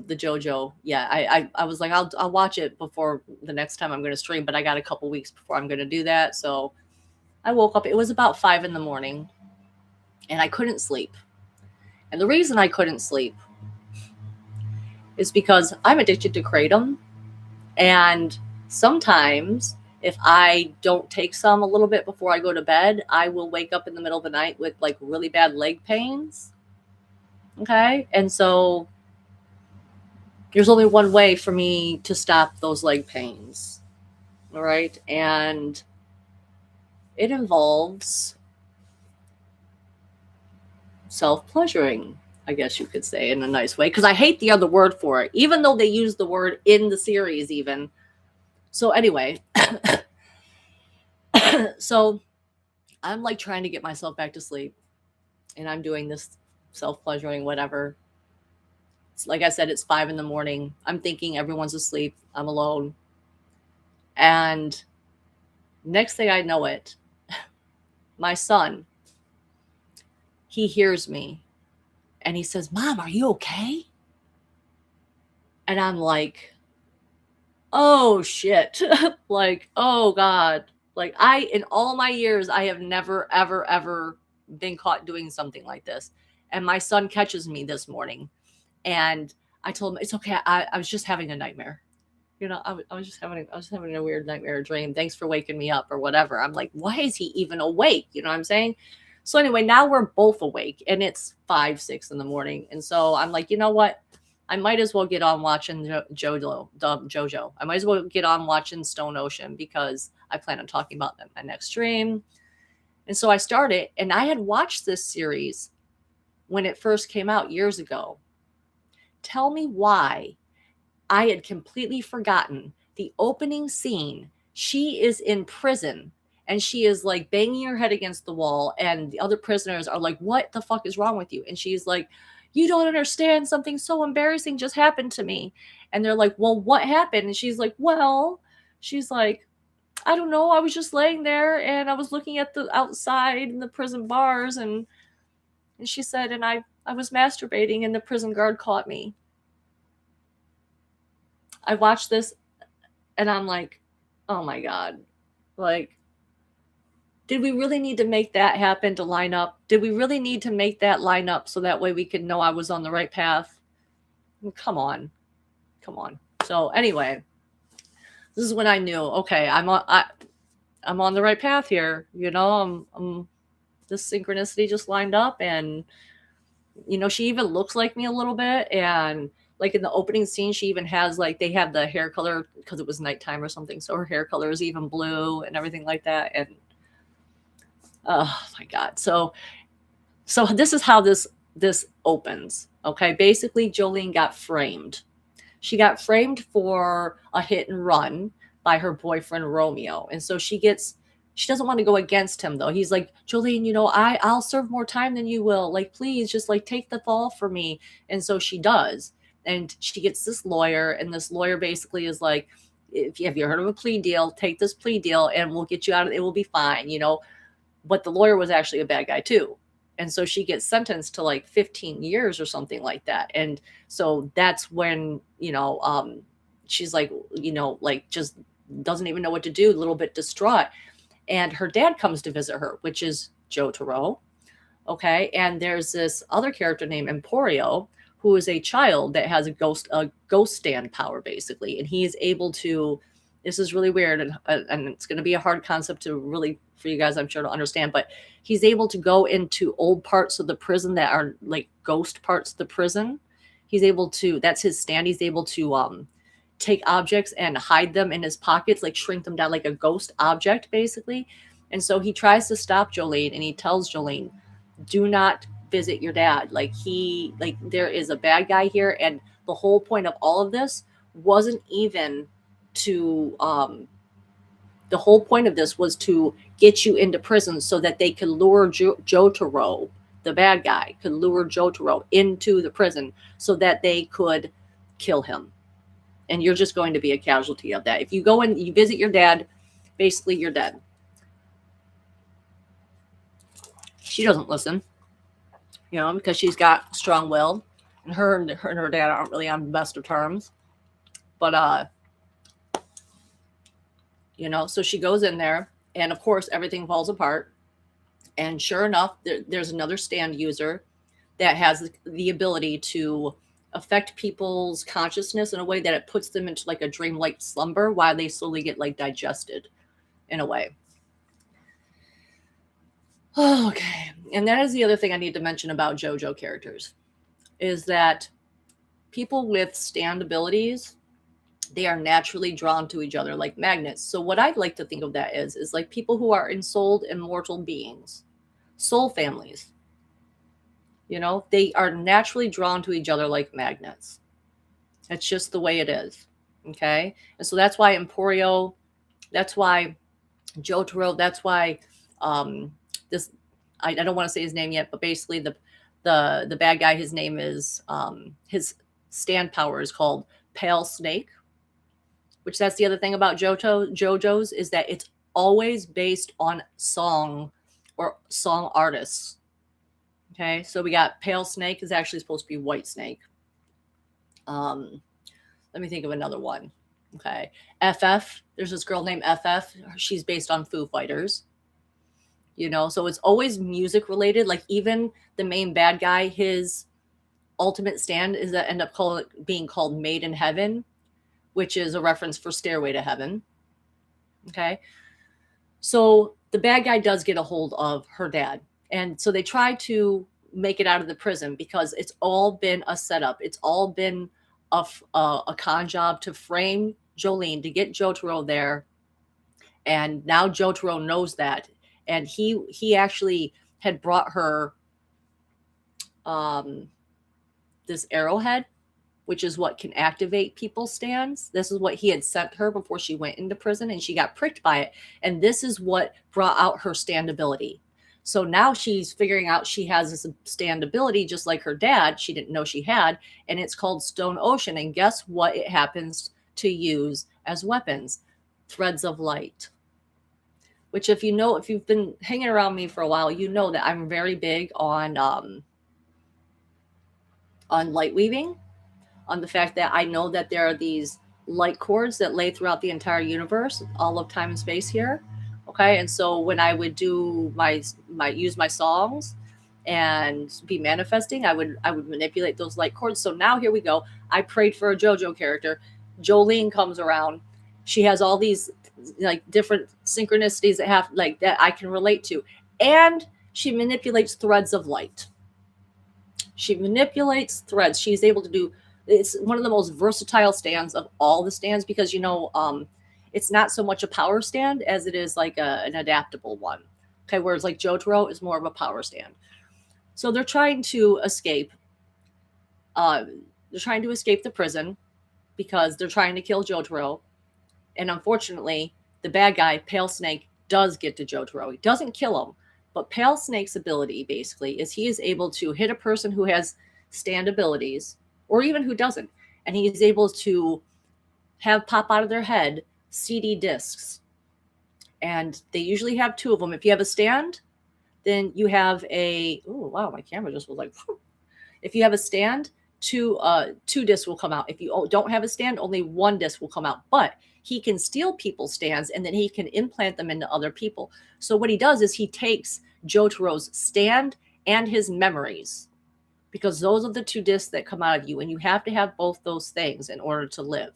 Jojo. Yeah, I was like, I'll watch it before the next time I'm going to stream, but I got a couple weeks before I'm going to do that. So I woke up. It was about 5 a.m, and I couldn't sleep. And the reason I couldn't sleep is because I'm addicted to kratom, and sometimes if I don't take some a little bit before I go to bed, I will wake up in the middle of the night with like really bad leg pains. Okay. And so there's only one way for me to stop those leg pains. All right. And it involves self-pleasuring, I guess you could say, in a nice way, because I hate the other word for it, even though they use the word in the series even. So anyway, so I'm like trying to get myself back to sleep, and I'm doing this self-pleasuring, whatever. Like I said, it's 5 a.m. I'm thinking everyone's asleep. I'm alone. And next thing I know it, my son, he hears me and he says, "Mom, are you okay?" And I'm like, oh shit. Like, oh God. Like in all my years, I have never, ever, ever been caught doing something like this. And my son catches me this morning. And I told him, it's okay. I was just having a nightmare. I was having a weird nightmare dream. Thanks for waking me up or whatever. I'm like, why is he even awake? You know what I'm saying? So anyway, now we're both awake, and it's 5, 6 in the morning. And so I'm like, you know what? I might as well get on watching Jojo. I might as well get on watching Stone Ocean, because I plan on talking about them in my next stream. And so I started, and I had watched this series when it first came out years ago. Tell me why I had completely forgotten the opening scene. She is in prison, and she is like banging her head against the wall, and the other prisoners are like, what the fuck is wrong with you? And she's like, you don't understand, something so embarrassing just happened to me. And they're like, well, what happened? And she's like, I don't know, I was just laying there and I was looking at the outside in the prison bars, and she said, and I was masturbating and the prison guard caught me. I watched this and I'm like, oh my God. Like, did we really need to make that happen to line up? Did we really need to make that line up so that way we could know I was on the right path? Come on. Come on. So anyway, this is when I knew, okay, I'm on the right path here. This synchronicity just lined up, and she even looks like me a little bit. And like in the opening scene, she even has like, they have the hair color because it was nighttime or something, so her hair color is even blue and everything like that. And oh my God. So this is how this opens. Okay, basically Jolyne got framed. She got framed for a hit and run by her boyfriend Romeo. And so she doesn't want to go against him though. He's like, Jolyne, I'll serve more time than you will. Like, please just like take the fall for me. And so she does. And she gets this lawyer, and this lawyer basically is like, have you heard of a plea deal? Take this plea deal and we'll get you out of it. It will be fine, But the lawyer was actually a bad guy too. And so she gets sentenced to like 15 years or something like that. And so that's when, she's like, like just doesn't even know what to do, a little bit distraught. And her dad comes to visit her, which is Jojo. Okay. And there's this other character named Emporio, who is a child that has a ghost stand power, basically. And he is able to, this is really weird, and it's going to be a hard concept to really, for you guys, I'm sure, to understand, but he's able to go into old parts of the prison that are like ghost parts of the prison. He's able to, that's his stand. He's able to take objects and hide them in his pockets, like shrink them down like a ghost object, basically. And so he tries to stop Jolyne, and he tells Jolyne, do not visit your dad. Like there is a bad guy here. And the whole point of all of this wasn't even to, the whole point of this was to get you into prison so that they could lure Jotaro, the bad guy, could lure Jotaro into the prison so that they could kill him. And you're just going to be a casualty of that. If you go and you visit your dad, basically you're dead. She doesn't listen, because she's got strong will, and her and her dad aren't really on the best of terms. But so she goes in there, and of course everything falls apart. And sure enough, there's another stand user that has the ability to affect people's consciousness in a way that it puts them into like a dreamlike slumber while they slowly get like digested in a way. Okay. And that is the other thing I need to mention about JoJo characters, is that people with stand abilities, they are naturally drawn to each other like magnets. So what I'd like to think of that is like people who are ensouled immortal beings, soul families. They are naturally drawn to each other like magnets. It's just the way it is. Okay. And so that's why Emporio, that's why Jotaro, that's why this, I don't want to say his name yet, but basically the bad guy, his name is, his stand power is called Pale Snake, which that's the other thing about JoJo's, is that it's always based on song or song artists. Okay, so we got Pale Snake is actually supposed to be White Snake. Let me think of another one. Okay, FF, there's this girl named FF. She's based on Foo Fighters. So it's always music related. Like even the main bad guy, his ultimate stand is that end up being called Made in Heaven, which is a reference for Stairway to Heaven. Okay, so the bad guy does get a hold of her dad. And so they try to make it out of the prison because it's all been a setup. It's all been a con job to frame Jolyne, to get Jotaro there. And now Jotaro knows that. And he actually had brought her this arrowhead, which is what can activate people's stands. This is what he had sent her before she went into prison, and she got pricked by it. And this is what brought out her stand ability. So now she's figuring out she has this stand ability just like her dad. She didn't know she had, and it's called Stone Ocean. And guess what it happens to use as weapons? Threads of light. Which if you've been hanging around me for a while, you know that I'm very big on light weaving, on the fact that I know that there are these light cords that lay throughout the entire universe, all of time and space here. Okay, and so when I would do my use my songs and be manifesting, I would manipulate those light cords. So now here we go. I prayed for a JoJo character. Jolyne comes around. She has all these like different synchronicities that have like that I can relate to, and she manipulates threads of light. She manipulates threads. She's able to do. It's one of the most versatile stands of all the stands because it's not so much a power stand as it is like an adaptable one. Okay, whereas like Jotaro is more of a power stand. So they're trying to escape. They're trying to escape the prison because they're trying to kill Jotaro. And unfortunately, the bad guy, Pale Snake, does get to Jotaro. He doesn't kill him, but Pale Snake's ability basically is he is able to hit a person who has stand abilities, or even who doesn't, and he is able to have pop out of their head CD discs. And they usually have two of them. If you have a stand, then you have a, oh wow, my camera just was like, whew. If you have a stand, two discs will come out. If you don't have a stand, only one disc will come out. But he can steal people's stands and then he can implant them into other people. So what he does is he takes Jotaro's stand and his memories, because those are the two discs that come out of you, and you have to have both those things in order to live.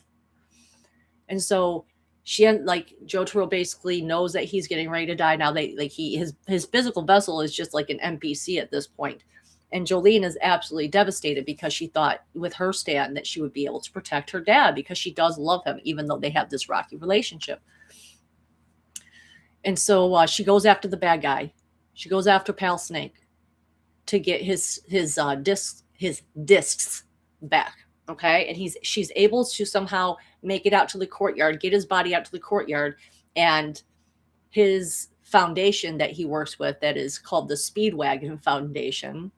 And so Jotaro basically knows that he's getting ready to die now. His physical vessel is just like an NPC at this point. And Jolyne is absolutely devastated because she thought with her stand that she would be able to protect her dad because she does love him, even though they have this rocky relationship. And so she goes after the bad guy. She goes after Pale Snake to get his discs back. Okay, and she's able to somehow make it out to the courtyard, get his body out to the courtyard, and his foundation that he works with, that is called the Speedwagon Foundation,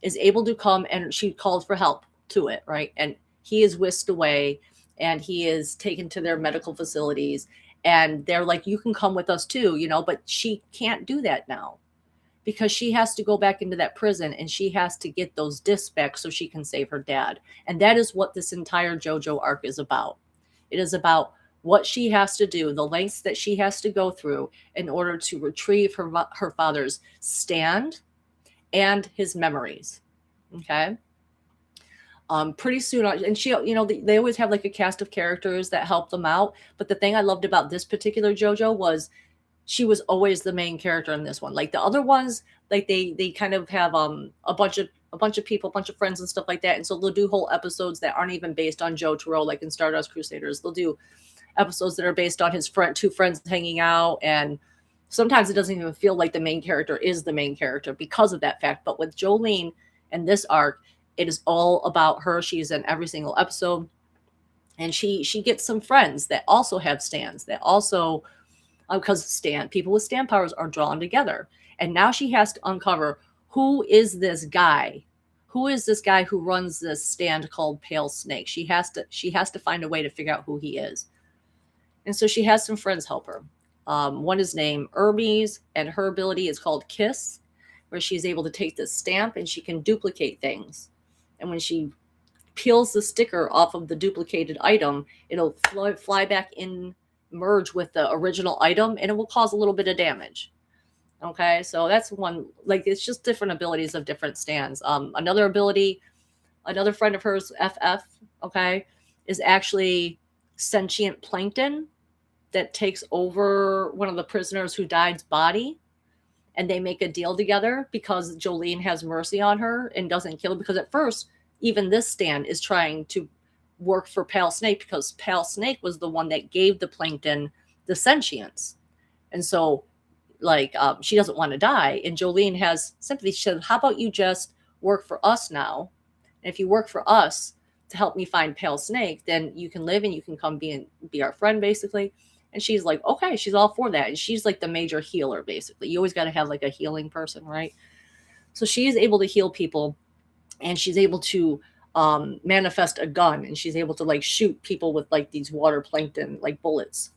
is able to come, and she calls for help to it, right? And he is whisked away, and he is taken to their medical facilities, and they're like, you can come with us too, but she can't do that now because she has to go back into that prison and she has to get those discs back so she can save her dad. And that is what this entire JoJo arc is about. It is about what she has to do, the lengths that she has to go through in order to retrieve her father's stand and his memories. Okay. Pretty soon, and she, they always have like a cast of characters that help them out. But the thing I loved about this particular JoJo was she was always the main character in this one. Like the other ones, like they kind of have a bunch of people, a bunch of friends and stuff like that. And so they'll do whole episodes that aren't even based on Jotaro, like in Stardust Crusaders. They'll do episodes that are based on his two friends hanging out, and sometimes it doesn't even feel like the main character is the main character because of that fact. But with Jolyne and this arc, it is all about her. She's in every single episode, and she gets some friends that also have stands, that also, because people with stand powers are drawn together. And now she has to uncover, who is this guy? Who is this guy who runs this stand called Pale Snake? She has to find a way to figure out who he is. And so she has some friends help her. One is named Hermes, and her ability is called Kiss, where she's able to take this stamp and she can duplicate things. And when she peels the sticker off of the duplicated item, it'll fly back in, merge with the original item, and it will cause a little bit of damage. Okay, so that's one. Like, it's just different abilities of different stands. Another ability, another friend of hers, FF, okay, is actually sentient plankton that takes over one of the prisoners who died's body, and they make a deal together because Jolyne has mercy on her and doesn't kill her. Because at first, even this stand is trying to work for Pale Snake because Pale Snake was the one that gave the plankton the sentience. And so, she doesn't want to die. And Jolyne has sympathy. She said, how about you just work for us now? And if you work for us to help me find Pale Snake, then you can live and you can come be our friend, basically. And she's like, okay, she's all for that. And she's like the major healer, basically. You always got to have like a healing person, right? So she is able to heal people, and she's able to manifest a gun, and she's able to like shoot people with like these water plankton, like bullets.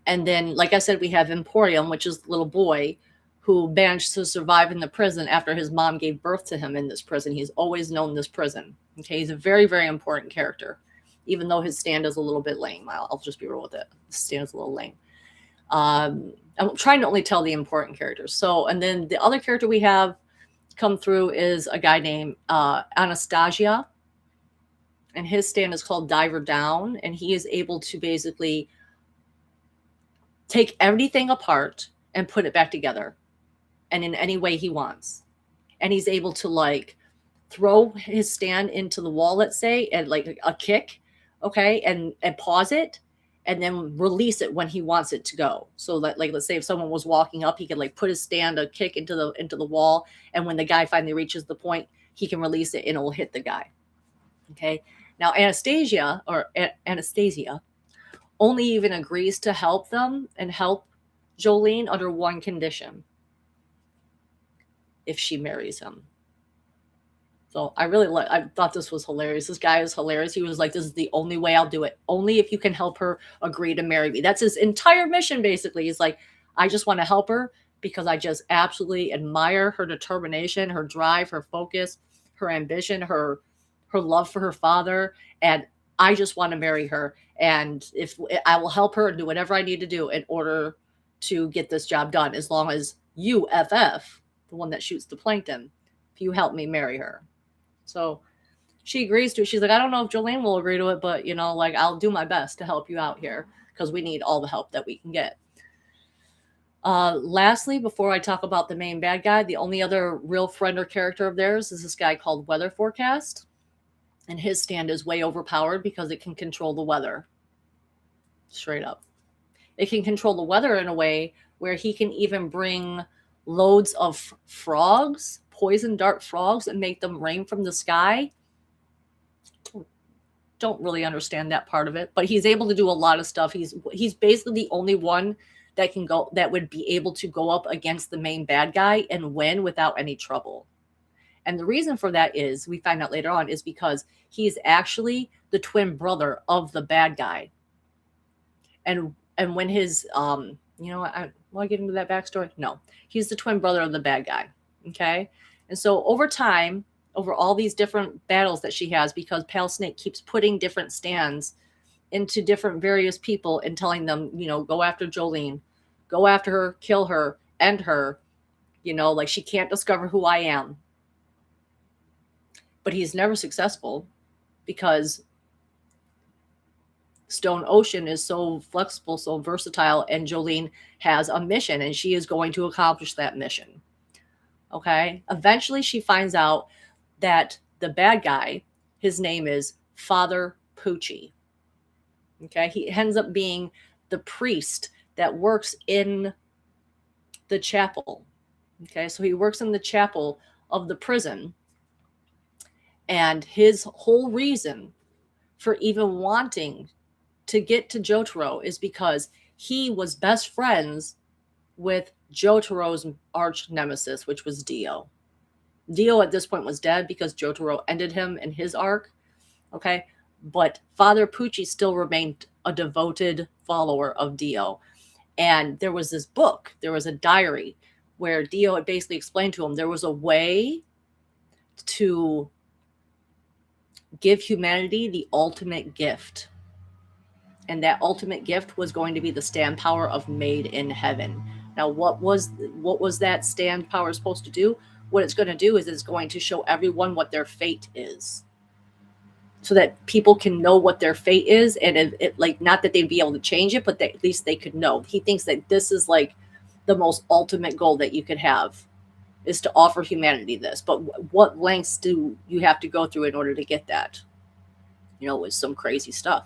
And then, like I said, we have Emporium, which is the little boy who managed to survive in the prison after his mom gave birth to him in this prison. He's always known this prison. Okay, he's a very, very important character. even though his stand is a little bit lame. I'll just be real with it. The stand is a little lame. I'm trying to only tell the important characters. So, and then the other character we have come through is a guy named Anastasia, and his stand is called Diver Down, and he is able to basically take everything apart and put it back together, and in any way he wants. And he's able to like throw his stand into the wall, let's say, and like a kick, okay, and pause it, and then release it when he wants it to go. So that, like, let's say if someone was walking up, he could like put his stand, a kick into the wall, and when the guy finally reaches the point, he can release it and it will hit the guy. Okay. Now Anastasia only even agrees to help them and help Jolyne under one condition: if she marries him. So I thought this was hilarious. This guy is hilarious. He was like, this is the only way I'll do it. Only if you can help her agree to marry me. That's his entire mission, basically. He's like, I just want to help her because I just absolutely admire her determination, her drive, her focus, her ambition, her love for her father. And I just want to marry her. And if I will help her and do whatever I need to do in order to get this job done, as long as you, FF, the one that shoots the plankton, if you help me marry her. So she agrees to it. She's like, I don't know if Jolyne will agree to it, but, you know, like, I'll do my best to help you out here because we need all the help that we can get. Lastly, before I talk about the main bad guy, the only other real friend or character of theirs is this guy called Weather Forecast. And his stand is way overpowered because it can control the weather. Straight up. It can control the weather in a way where he can even bring loads of frogs, poison dart frogs, and make them rain from the sky. Don't really understand that part of it, but he's able to do a lot of stuff. He's basically the only one that would be able to go up against the main bad guy and win without any trouble. And the reason for that is, we find out later on, is because he's actually the twin brother of the bad guy. And when his will I get into that backstory? No. He's the twin brother of the bad guy. Okay. And so over time, over all these different battles that she has, because Pale Snake keeps putting different stands into different various people and telling them, go after Jolyne, go after her, kill her, end her, like she can't discover who I am. But he's never successful because Stone Ocean is so flexible, so versatile, and Jolyne has a mission, and she is going to accomplish that mission. Okay? Eventually, she finds out that the bad guy, his name is Father Pucci. Okay? He ends up being the priest that works in the chapel. Okay? So he works in the chapel of the prison, and his whole reason for even wanting to get to Jotaro is because he was best friends with Jotaro's arch nemesis, which was Dio. Dio at this point was dead because Jotaro ended him in his arc. Okay. But Father Pucci still remained a devoted follower of Dio. And there was this book, there was a diary where Dio had basically explained to him there was a way to give humanity the ultimate gift. And that ultimate gift was going to be the stand power of Made in Heaven. Now, what was that stand power supposed to do? What it's going to do is it's going to show everyone what their fate is, so that people can know what their fate is, and it like, not that they'd be able to change it, but at least they could know. He thinks that this is like the most ultimate goal that you could have, is to offer humanity this. But what lengths do you have to go through in order to get that? With some crazy stuff.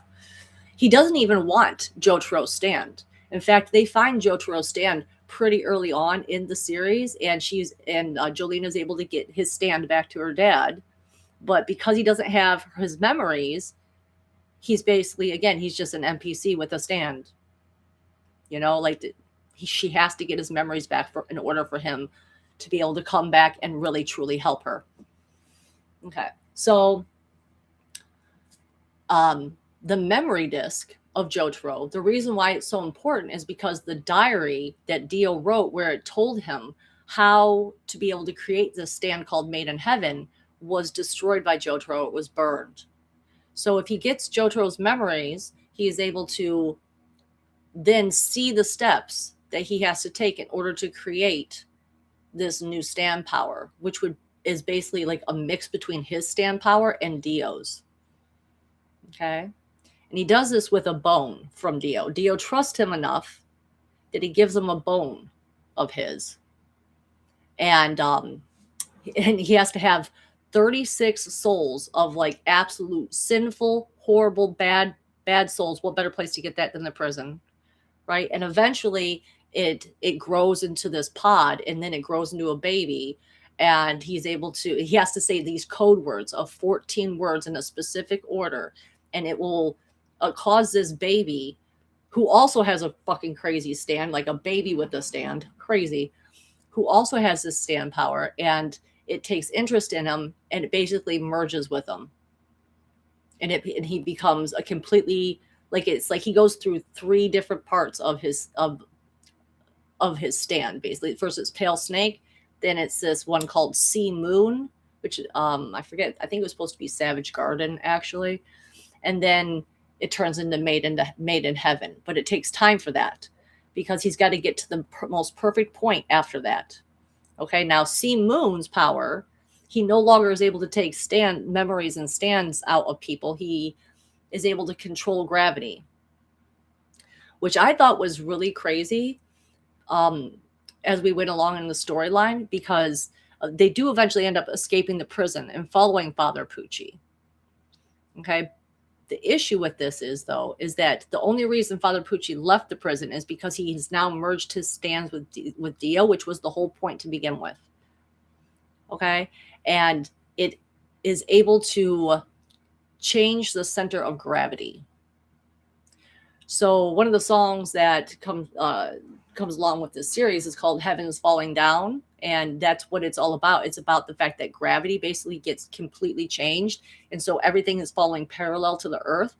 He doesn't even want Jotaro's stand. In fact, they find Jotaro's stand pretty early on in the series, and Jolyne is able to get his stand back to her dad. But because he doesn't have his memories, he's basically, again, he's just an NPC with a stand. She has to get his memories back in order for him to be able to come back and really truly help her. Okay, so the memory disk of Jotaro, the reason why it's so important is because the diary that Dio wrote, where it told him how to be able to create this stand called Made in Heaven, was destroyed by Jotaro. It was burned. So if he gets Jotaro's memories, he is able to then see the steps that he has to take in order to create this new stand power, which is basically like a mix between his stand power and Dio's. Okay. And he does this with a bone from Dio. Dio trusts him enough that he gives him a bone of his. And he has to have 36 souls of like absolute sinful, horrible, bad souls. What better place to get that than the prison? Right? And eventually it grows into this pod, and then it grows into a baby, and he has to say these code words of 14 words in a specific order, and it will cause this baby, who also has a fucking crazy stand, like a baby with a stand, crazy, who also has this stand power, and it takes interest in him, and it basically merges with him, and he becomes a completely, like, it's like he goes through 3 different parts of his stand. Basically, first it's Pale Snake, then it's this one called Sea Moon, which I forget, I think it was supposed to be Savage Garden actually, and then it turns into Made in Heaven. But it takes time for that, because he's got to get to the most perfect point after that. Okay, now Sea Moon's power, he no longer is able to take stand memories and stands out of people. He is able to control gravity, which I thought was really crazy as we went along in the storyline, because they do eventually end up escaping the prison and following Father Pucci. Okay. The issue with this is that the only reason Father Pucci left the prison is because he has now merged his stands with Dio, which was the whole point to begin with. Okay. And it is able to change the center of gravity. So one of the songs that comes along with this series is called Heaven's Falling Down. And that's what it's all about. It's about the fact that gravity basically gets completely changed. And so everything is falling parallel to the earth,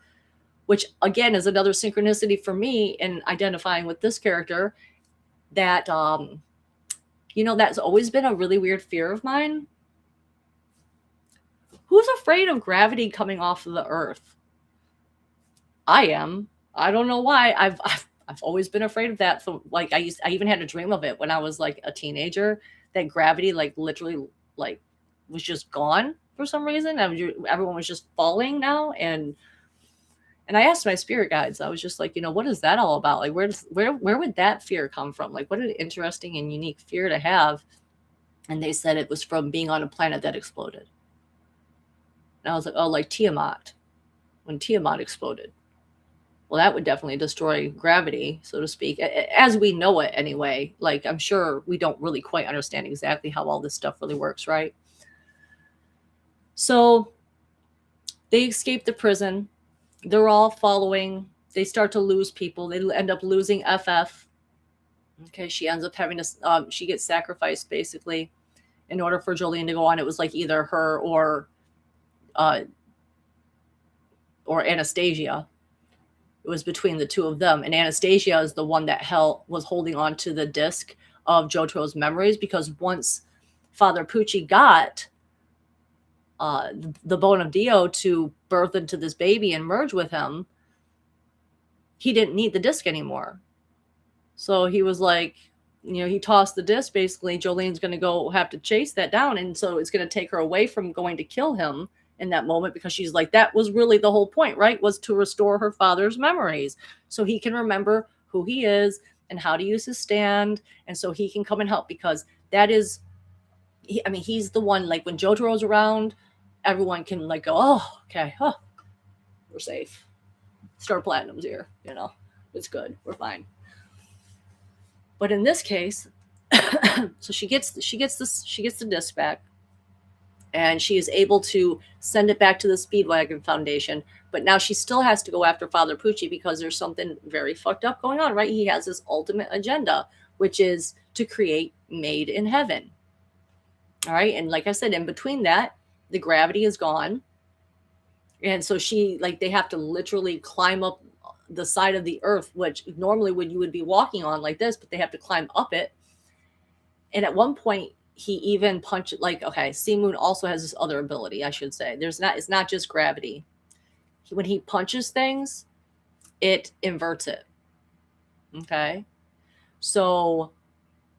which again is another synchronicity for me in identifying with this character, that, that's always been a really weird fear of mine. Who's afraid of gravity coming off of the earth? I am. I don't know why. I've always been afraid of that. So like I even had a dream of it when I was like a teenager, that gravity like literally like was just gone for some reason. Everyone was just falling now. And I asked my spirit guides, I was just like, what is that all about? Like, where would that fear come from? Like, what an interesting and unique fear to have. And they said it was from being on a planet that exploded. And I was like, oh, like Tiamat, when Tiamat exploded. Well, that would definitely destroy gravity, so to speak, as we know it anyway. Like, I'm sure we don't really quite understand exactly how all this stuff really works, right? So they escape the prison. They're all following. They start to lose people. They end up losing FF. Okay, she ends up having to, she gets sacrificed basically in order for Jolyne to go on. It was like either her or Anastasia. It was between the two of them. And Anastasia is the one that was holding on to the disc of Jotaro's memories, because once Father Pucci got the bone of Dio to birth into this baby and merge with him, he didn't need the disc anymore. So he was like, he tossed the disc. Basically, Jolene's going to go have to chase that down. And so it's going to take her away from going to kill him in that moment, because she's like, that was really the whole point, right? Was to restore her father's memories so he can remember who he is and how to use his stand. And so he can come and help, because that is, he's the one, like when Jotaro's around, everyone can like go, oh, okay, we're safe. Star Platinum's here, it's good. We're fine. But in this case, so she gets the disc back, and she is able to send it back to the Speedwagon Foundation. But now she still has to go after Father Pucci, because there's something very fucked up going on, right? He has this ultimate agenda, which is to create Made in Heaven. All right. And like I said, in between that, the gravity is gone. And so they have to literally climb up the side of the earth, which normally you would be walking on like this, but they have to climb up it. And at one point, he even punched, Sea Moon also has this other ability, I should say. It's not just gravity. when he punches things, it inverts it. Okay. So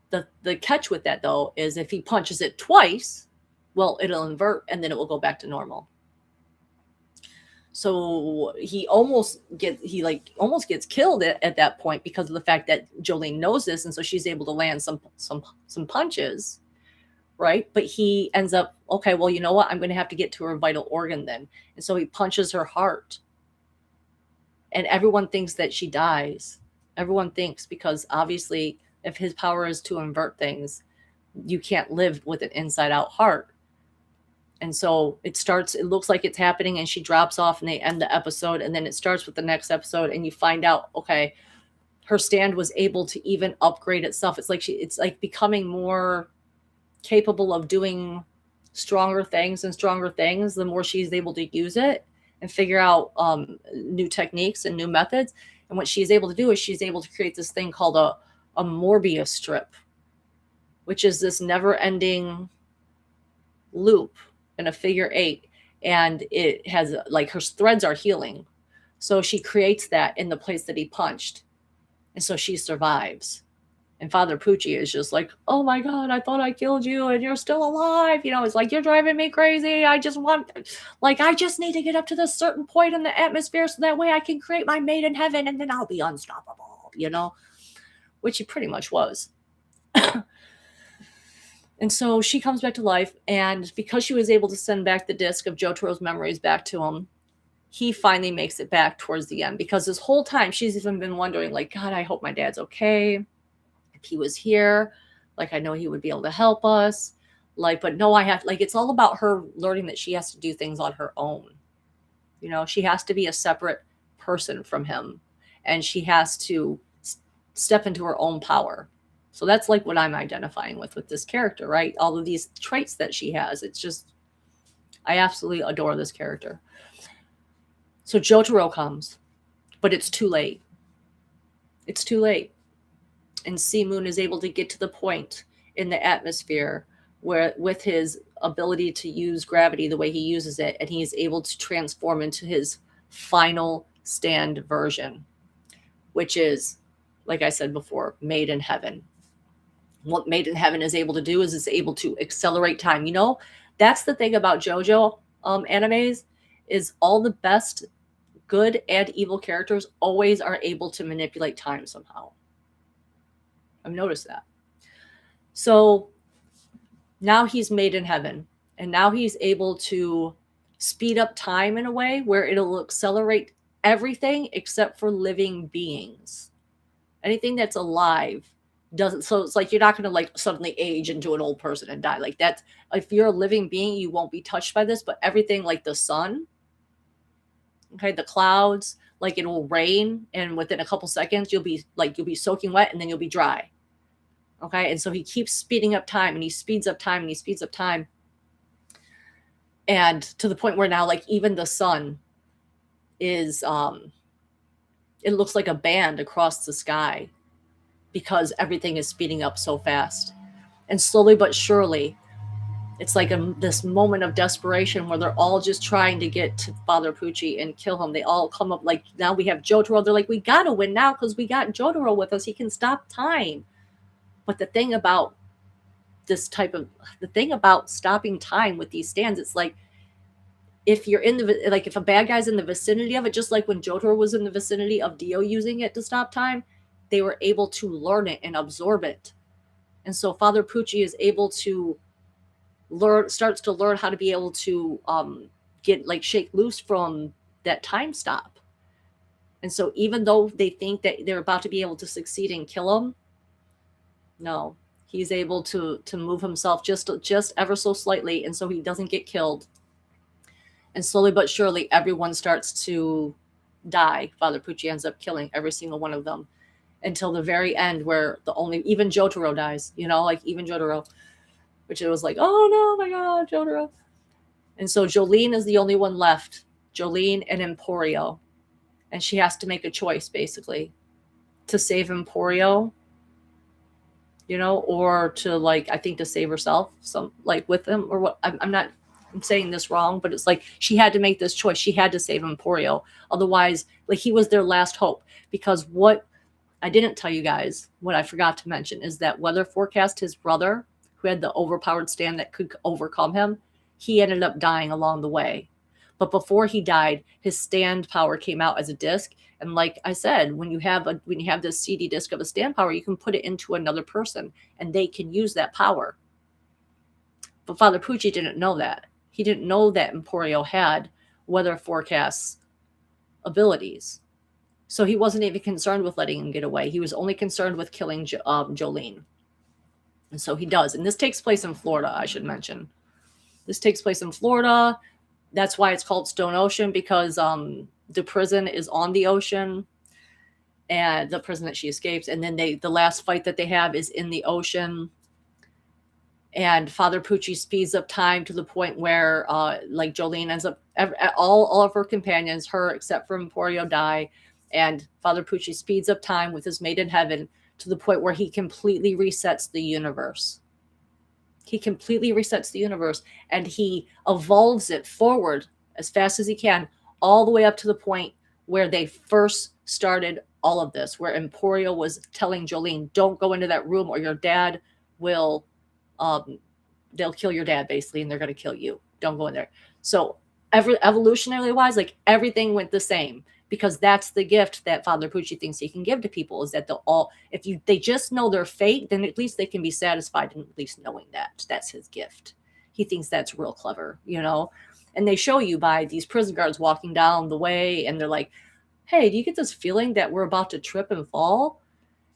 the catch with that though is if he punches it twice, well, it'll invert and then it will go back to normal. So he almost gets killed at that point because of the fact that Jolyne knows this, and so she's able to land some punches, right? But he ends up, okay, well, you know what? I'm going to have to get to her vital organ then, and so he punches her heart, and everyone thinks that she dies. Everyone thinks, because obviously, if his power is to invert things, you can't live with an inside-out heart. And so it looks like it's happening, and she drops off and they end the episode, and then it starts with the next episode and you find out, okay, her stand was able to even upgrade itself. It's like becoming more capable of doing stronger things the more she's able to use it and figure out new techniques and new methods. And what she's able to do is she's able to create this thing called a Morbius strip, which is this never-ending loop in a figure 8, and it has like her threads are healing, so she creates that in the place that he punched, and so she survives. And Father Pucci is just like, oh my god, I thought I killed you and you're still alive. It's like, you're driving me crazy. I just need to get up to this certain point in the atmosphere so that way I can create my mate in heaven and then I'll be unstoppable, which he pretty much was. And so she comes back to life, and because she was able to send back the disc of Jotaro's memories back to him, he finally makes it back towards the end, because this whole time she's even been wondering, like, God, I hope my dad's okay. If he was here, like, I know he would be able to help us. Like, but no, it's all about her learning that she has to do things on her own. She has to be a separate person from him, and she has to step into her own power. So that's like what I'm identifying with this character, right? All of these traits that she has. It's just, I absolutely adore this character. So Jotaro comes, but it's too late. It's too late. And Sea Moon is able to get to the point in the atmosphere where, with his ability to use gravity the way he uses it, and he is able to transform into his final stand version, which is, like I said before, made in heaven. What Made in Heaven is able to do is it's able to accelerate time. That's the thing about JoJo animes, is all the best good and evil characters always are able to manipulate time somehow. I've noticed that. So now he's made in heaven, and now he's able to speed up time in a way where it'll accelerate everything except for living beings. Anything that's alive doesn't. So it's like you're not going to like suddenly age into an old person and die like that. If you're a living being, you won't be touched by this. But everything, like the sun, okay, the clouds, like it will rain, and within a couple seconds you'll be soaking wet, and then you'll be dry. Okay, and so he keeps speeding up time, and he speeds up time, and he speeds up time, and to the point where now, like, even the sun is it looks like a band across the sky, because everything is speeding up so fast. And slowly but surely, it's like this moment of desperation where they're all just trying to get to Father Pucci and kill him. They all come up, like, now we have Jotaro. They're like, we got to win now because we got Jotaro with us. He can stop time. But the thing about stopping time with these stands, it's like, if you're if a bad guy's in the vicinity of it, just like when Jotaro was in the vicinity of Dio using it to stop time, they were able to learn it and absorb it. And so Father Pucci is able to starts to learn how to be able to shake loose from that time stop. And so even though they think that they're about to be able to succeed and kill him, no, he's able to move himself just ever so slightly, and so he doesn't get killed. And slowly but surely, everyone starts to die. Father Pucci ends up killing every single one of them, until the very end, where even Jotaro dies, even Jotaro, which it was like, oh no, my God, Jotaro. And so Jolyne is the only one left, Jolyne and Emporio. And she has to make a choice, basically, to save Emporio, or to, I think, to save herself, with him, or what. I'm not I'm saying this wrong, but it's like she had to make this choice. She had to save Emporio. Otherwise, like, he was their last hope. Because what I didn't tell you guys, what I forgot to mention, is that Weather Forecast, his brother, who had the overpowered stand that could overcome him, he ended up dying along the way. But before he died, his stand power came out as a disc. And like I said, when you have this CD disc of a stand power, you can put it into another person and they can use that power. But Father Pucci didn't know that. He didn't know that Emporio had Weather Forecast's abilities. So he wasn't even concerned with letting him get away. He was only concerned with killing Jolyne. And so he does. And this takes place in Florida, I should mention. This takes place in Florida. That's why it's called Stone Ocean, because the prison is on the ocean, and the prison that she escapes. And then the last fight that they have is in the ocean. And Father Pucci speeds up time to the point where, like, Jolyne ends up, all of her companions, her except for Emporio, die. And Father Pucci speeds up time with his mate in heaven to the point where he completely resets the universe. He completely resets the universe, and he evolves it forward as fast as he can, all the way up to the point where they first started all of this, where Emporio was telling Jolyne, don't go into that room or your dad will, they'll kill your dad, basically, and they're going to kill you. Don't go in there. So evolutionarily wise, like, everything went the same, because that's the gift that Father Pucci thinks he can give to people, is that they'll all, they just know their fate, then at least they can be satisfied in at least knowing that. That's his gift. He thinks that's real clever, And they show you by these prison guards walking down the way, and they're like, hey, do you get this feeling that we're about to trip and fall?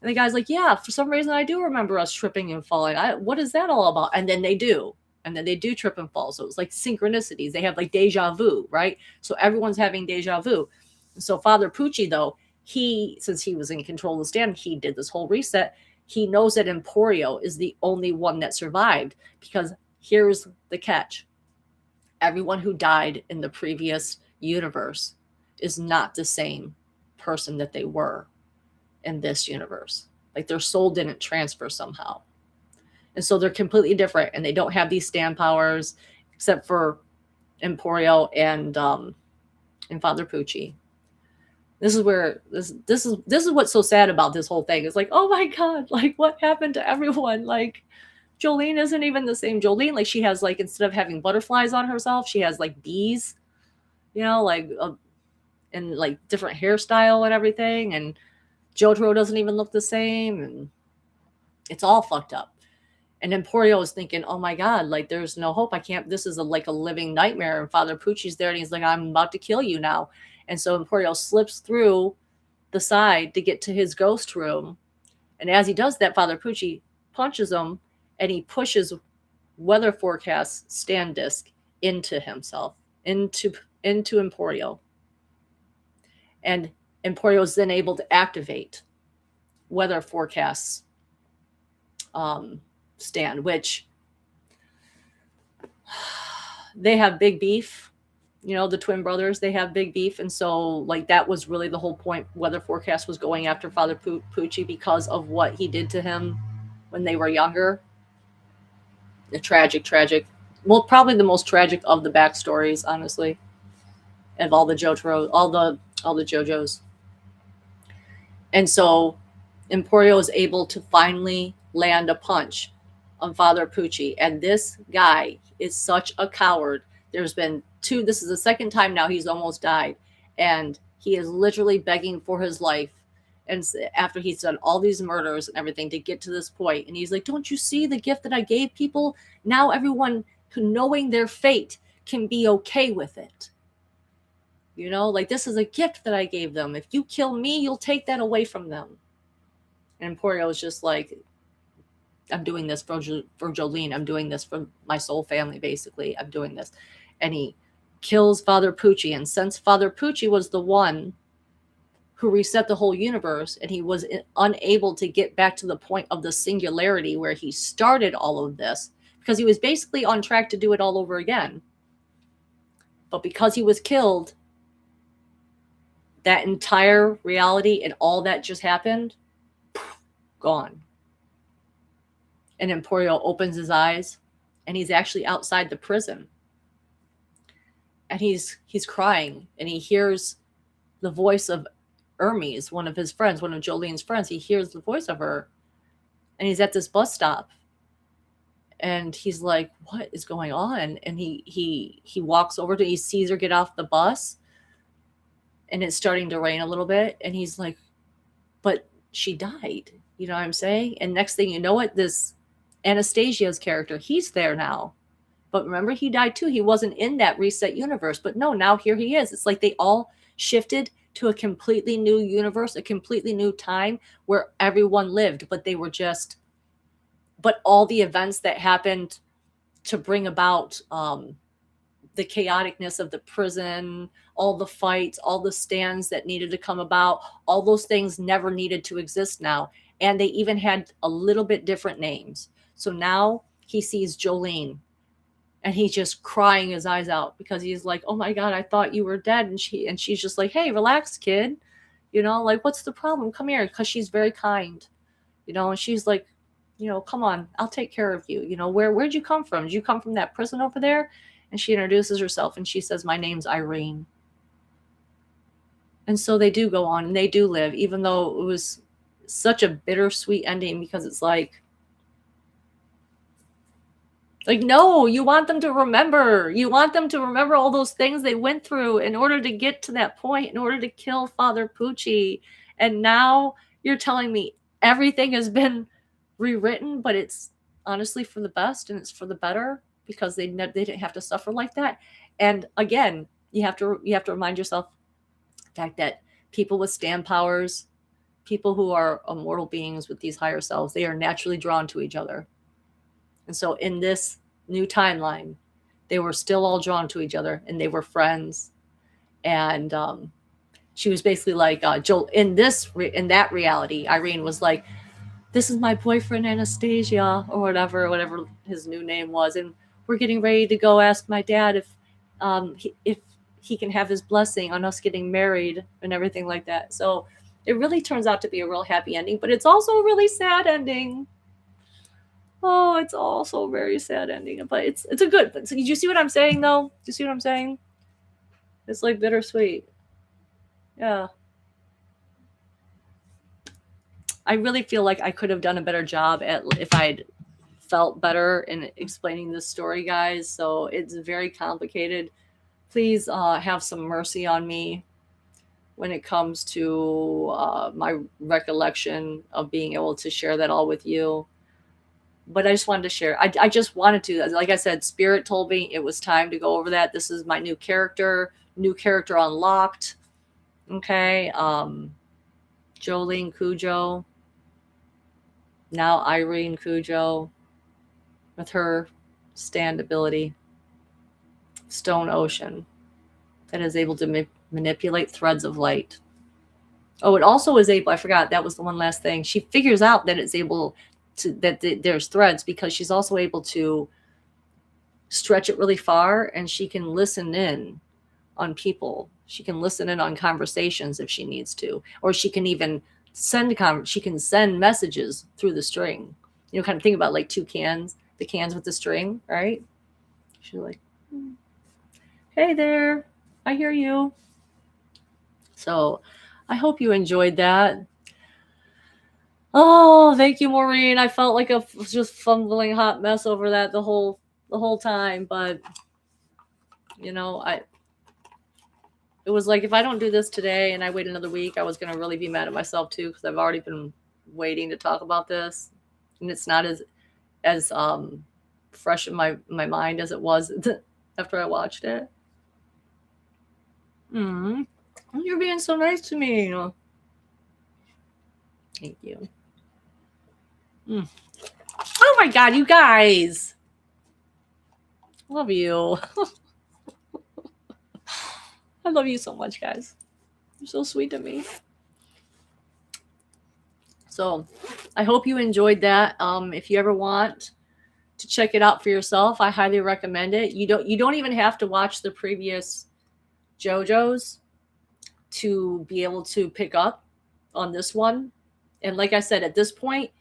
And the guy's like, yeah, for some reason I do remember us tripping and falling. What is that all about? And then they do. And then they do trip and fall. So it's like synchronicities. They have like deja vu, right? So everyone's having deja vu. So Father Pucci, though, since he was in control of the stand, he did this whole reset. He knows that Emporio is the only one that survived, because here's the catch. Everyone who died in the previous universe is not the same person that they were in this universe. Like, their soul didn't transfer somehow. And so they're completely different, and they don't have these stand powers except for Emporio and Father Pucci. This is where this is what's so sad about this whole thing. It's like, oh my God, like, what happened to everyone? Like, Jolyne isn't even the same Jolyne. Like, she has, like, instead of having butterflies on herself, she has like bees, like, and like different hairstyle and everything. And Jojo doesn't even look the same, and it's all fucked up. And Emporio is thinking, oh my God, like, there's no hope. I can't, this is like a living nightmare. And Father Pucci's there, and he's like, I'm about to kill you now. And so Emporio slips through the side to get to his ghost room. And as he does that, Father Pucci punches him, and he pushes Weather Forecast stand disc into himself, into Emporio. And Emporio is then able to activate Weather Forecast's stand, which they have big beef. The twin brothers, they have big beef. And so, like, that was really the whole point. Weather Forecast was going after Father Pucci because of what he did to him when they were younger. The tragic, well, probably the most tragic of the backstories, honestly, of all the Jojo, all the Jojos. And so Emporio is able to finally land a punch on Father Pucci. And this guy is such a coward. There's been this is the second time now he's almost died. And he is literally begging for his life. And after he's done all these murders and everything to get to this point. And he's like, don't you see the gift that I gave people? Now everyone, knowing their fate, can be okay with it. Like, this is a gift that I gave them. If you kill me, you'll take that away from them. And Emporio is just like, I'm doing this for Jolyne. I'm doing this for my soul family, basically. I'm doing this. And he kills Father Pucci. And since Father Pucci was the one who reset the whole universe, and he was unable to get back to the point of the singularity where he started all of this, because he was basically on track to do it all over again. But because he was killed, that entire reality and all that just happened, gone. And Emporio opens his eyes, and he's actually outside the prison. and he's crying, and he hears the voice of Hermes, one of his friends, one of Jolyne's friends. He hears the voice of her, and he's at this bus stop, and he's like, "What is going on?" And he walks over to, he sees her get off the bus, and it's starting to rain a little bit, and he's like, "But she died." You know what I'm saying? And next thing you know it, this Anastasia's character, he's there now. But remember, he died too. He wasn't in that reset universe. But no, now here he is. It's like they all shifted to a completely new universe, a completely new time where everyone lived, but they were just, but all the events that happened to bring about the chaoticness of the prison, all the fights, all the stands that needed to come about, all those things never needed to exist now. And they even had a little bit different names. So now he sees Jolyne, and he's just crying his eyes out because he's like, "Oh my God, I thought you were dead." And she's just like, "Hey, relax, kid. You know, like, what's the problem? Come here." Because she's very kind, you know, and she's like, you know, "Come on, I'll take care of you. You know, where'd you come from? Did you come from that prison over there?" And she introduces herself, and she says, "My name's Irene." And so they do go on, and they do live, even though it was such a bittersweet ending, because it's like, no, you want them to remember. You want them to remember all those things they went through in order to get to that point, in order to kill Father Pucci. And now you're telling me everything has been rewritten, but it's honestly for the best, and it's for the better, because they didn't have to suffer like that. And again, you have to remind yourself the fact that people with stand powers, people who are immortal beings with these higher selves, they are naturally drawn to each other. And so in this new timeline, they were still all drawn to each other, and they were friends. And she was basically like, Joel, in that reality, Irene was like, "This is my boyfriend Anastasia," or whatever his new name was, "and we're getting ready to go ask my dad if he can have his blessing on us getting married," and everything like that. So it really turns out to be a real happy ending, but it's also a really sad ending. Oh, it's also a very sad ending, but it's a good. So, did you see what I'm saying, though? Do you see what I'm saying? It's like bittersweet. Yeah. I really feel like I could have done a better job if I'd felt better in explaining this story, guys. So it's very complicated. Please have some mercy on me when it comes to my recollection of being able to share that all with you. But I just wanted to share. I just wanted to, like I said, Spirit told me it was time to go over that. This is my new character unlocked. Okay. Jolyne Cujo. Now Irene Cujo with her stand ability. Stone Ocean that is able to manipulate threads of light. Oh, it also is able, I forgot, that was the one last thing. She figures out that it's able to, that there's threads, because she's also able to stretch it really far, and she can listen in on people. She can listen in on conversations if she needs to, or she can even send messages through the string. You know, kind of think about like the cans with the string, right? She's like, "Hey there, I hear you." So I hope you enjoyed that. Oh, thank you, Maureen. I felt like a just fumbling hot mess over that the whole time, but you know, it was like, if I don't do this today and I wait another week, I was going to really be mad at myself too, because I've already been waiting to talk about this, and it's not as fresh in my mind as it was after I watched it. You're being so nice to me. Thank you. Oh my God, you guys. Love you. I love you so much, guys. You're so sweet to me. So I hope you enjoyed that. If you ever want to check it out for yourself, I highly recommend it. You don't even have to watch the previous JoJo's to be able to pick up on this one. And like I said, at this point,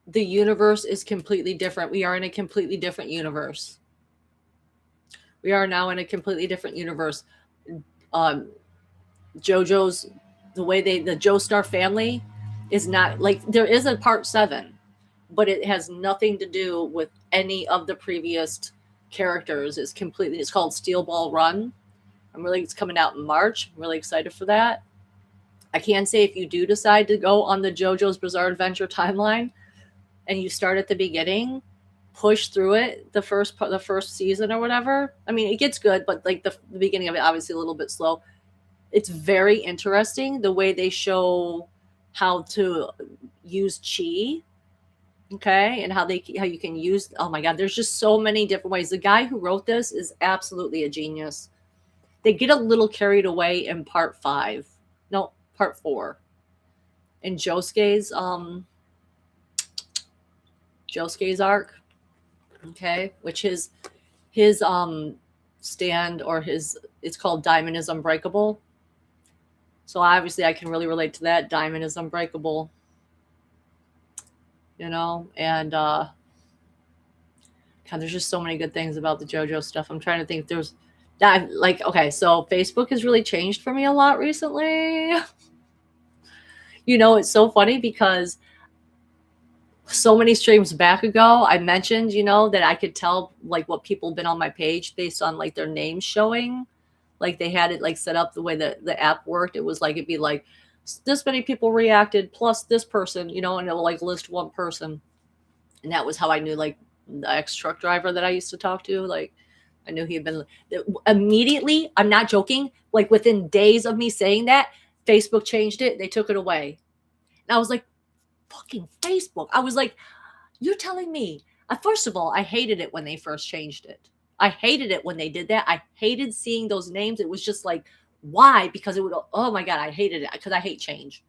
the universe is completely different. We are in a completely different universe. We are now in a completely different universe. Um, JoJo's the way the Joestar family is not like there is a part 7, but it has nothing to do with any of the previous characters. It's called Steel Ball Run. It's coming out in March. I'm really excited for that. I can say if you do decide to go on the JoJo's Bizarre Adventure timeline and you start at the beginning, push through it the first season or whatever. I mean, it gets good, but like the beginning of it obviously a little bit slow. It's very interesting the way they show how to use chi, okay, and how you can use. Oh my God, there's just so many different ways. The guy who wrote this is absolutely a genius. They get a little carried away in part 5, no, part 4, in Josuke's arc, okay, which his stand or his it's called Diamond is Unbreakable. So obviously I can really relate to that. Diamond is unbreakable, and God, there's just so many good things about the JoJo stuff. I'm trying to think if there's that okay, so Facebook has really changed for me a lot recently. It's so funny because so many streams back ago, I mentioned, that I could tell like what people have been on my page based on like their names showing. Like they had it like set up the way that the app worked. It was like, it'd be like this many people reacted plus this person, and it will like list one person. And that was how I knew like the ex-truck driver that I used to talk to. Like I knew he had been immediately, I'm not joking, like within days of me saying that, Facebook changed it. They took it away. And I was like, fucking Facebook. I was like, you're telling me. First of all, I hated it when they first changed it. I hated it when they did that. I hated seeing those names. It was just like, why? Because it would, oh my God, I hated it because I hate change.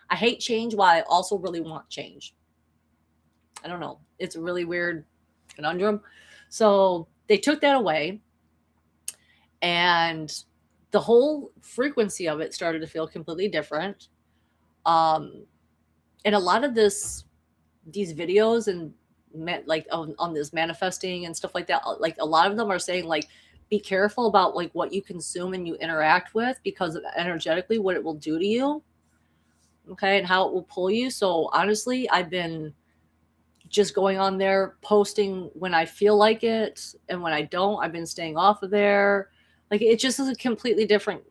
I hate change while I also really want change. I don't know. It's a really weird conundrum. So they took that away and the whole frequency of it started to feel completely different. And a lot of these videos and like on this manifesting and stuff like that, like a lot of them are saying like be careful about like what you consume and you interact with because of energetically what it will do to you, okay, and how it will pull you. So honestly, I've been just going on there posting when I feel like it, and when I don't, I've been staying off of there. Like it just is a completely different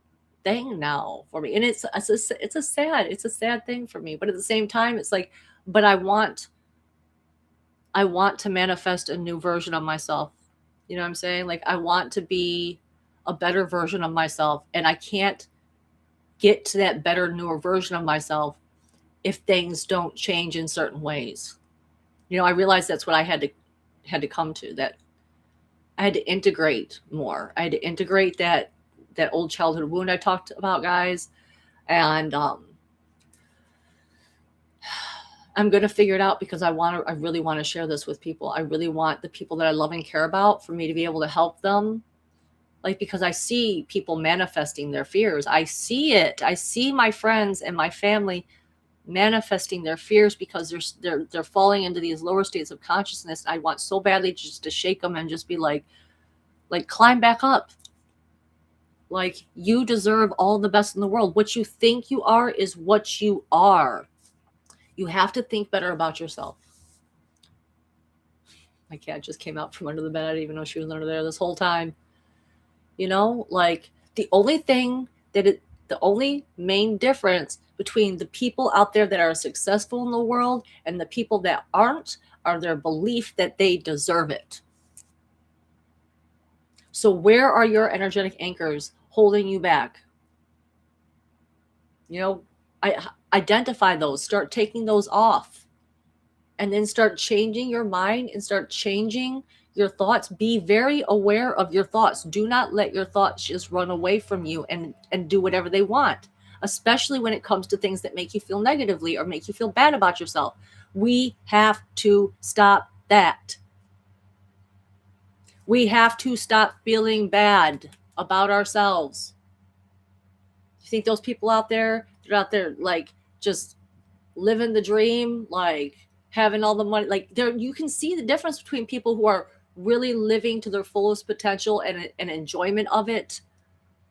thing now for me, and it's a sad thing for me, but at the same time it's like, but I want to manifest a new version of myself. You know what I'm saying? Like I want to be a better version of myself, and I can't get to that better, newer version of myself if things don't change in certain ways. I realized that's what I had to come to, that I had to integrate more. I had to integrate that old childhood wound I talked about, guys. And I'm going to figure it out because I really want to share this with people. I really want the people that I love and care about for me to be able to help them. Like, because I see people manifesting their fears. I see it. I see my friends and my family manifesting their fears because they're falling into these lower states of consciousness. I want so badly just to shake them and just be like climb back up. Like, you deserve all the best in the world. What you think you are is what you are. You have to think better about yourself. My cat just came out from under the bed. I didn't even know she was under there this whole time. Like the only main difference between the people out there that are successful in the world and the people that aren't are their belief that they deserve it. So where are your energetic anchors holding you back? Identify those, start taking those off, and then start changing your mind and start changing your thoughts. Be very aware of your thoughts. Do not let your thoughts just run away from you and do whatever they want, especially when it comes to things that make you feel negatively or make you feel bad about yourself. We have to stop that. We have to stop feeling bad about ourselves. You think those people out there, they're out there like just living the dream, like having all the money, like you can see the difference between people who are really living to their fullest potential and enjoyment of it.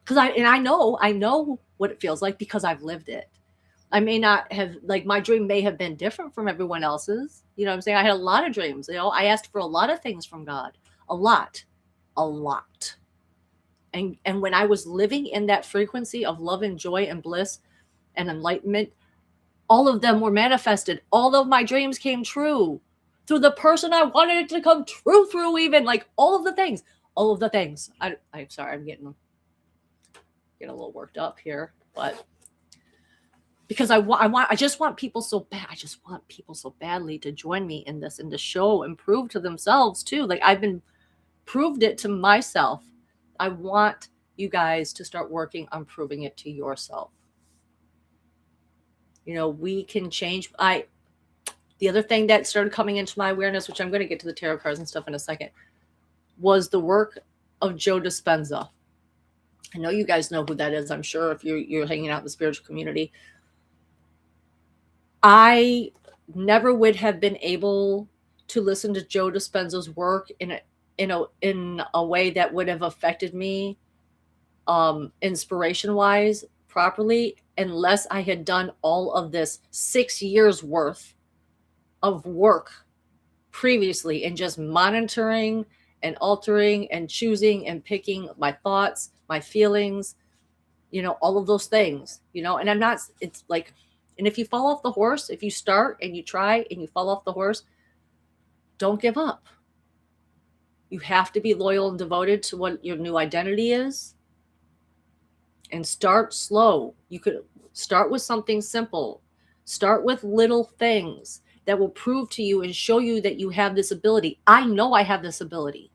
Because I know what it feels like because I've lived it. I may not have, like, my dream may have been different from everyone else's. You know what I'm saying? I had a lot of dreams. You know, I asked for a lot of things from God, a lot. And when I was living in that frequency of love and joy and bliss and enlightenment, all of them were manifested. All of my dreams came true through the person I wanted it to come true through, even like all of the things. I'm sorry, I'm getting a little worked up here, but because I just want people so bad. I just want people so badly to join me in this and to show and prove to themselves too. Like I've been proved it to myself. I want you guys to start working on proving it to yourself. You know, we can change. The other thing that started coming into my awareness, which I'm going to get to the tarot cards and stuff in a second, was the work of Joe Dispenza. I know you guys know who that is, I'm sure, if you're hanging out in the spiritual community. I never would have been able to listen to Joe Dispenza's work in a way that would have affected me inspiration wise properly unless I had done all of this 6 years worth of work previously and just monitoring and altering and choosing and picking my thoughts, my feelings, you know, all of those things, you know. And it's like, and if you fall off the horse, if you start and you try and you fall off the horse, don't give up. You have to be loyal and devoted to what your new identity is. And start slow. You could start with something simple. Start with little things that will prove to you and show you that you have this ability. I know I have this ability,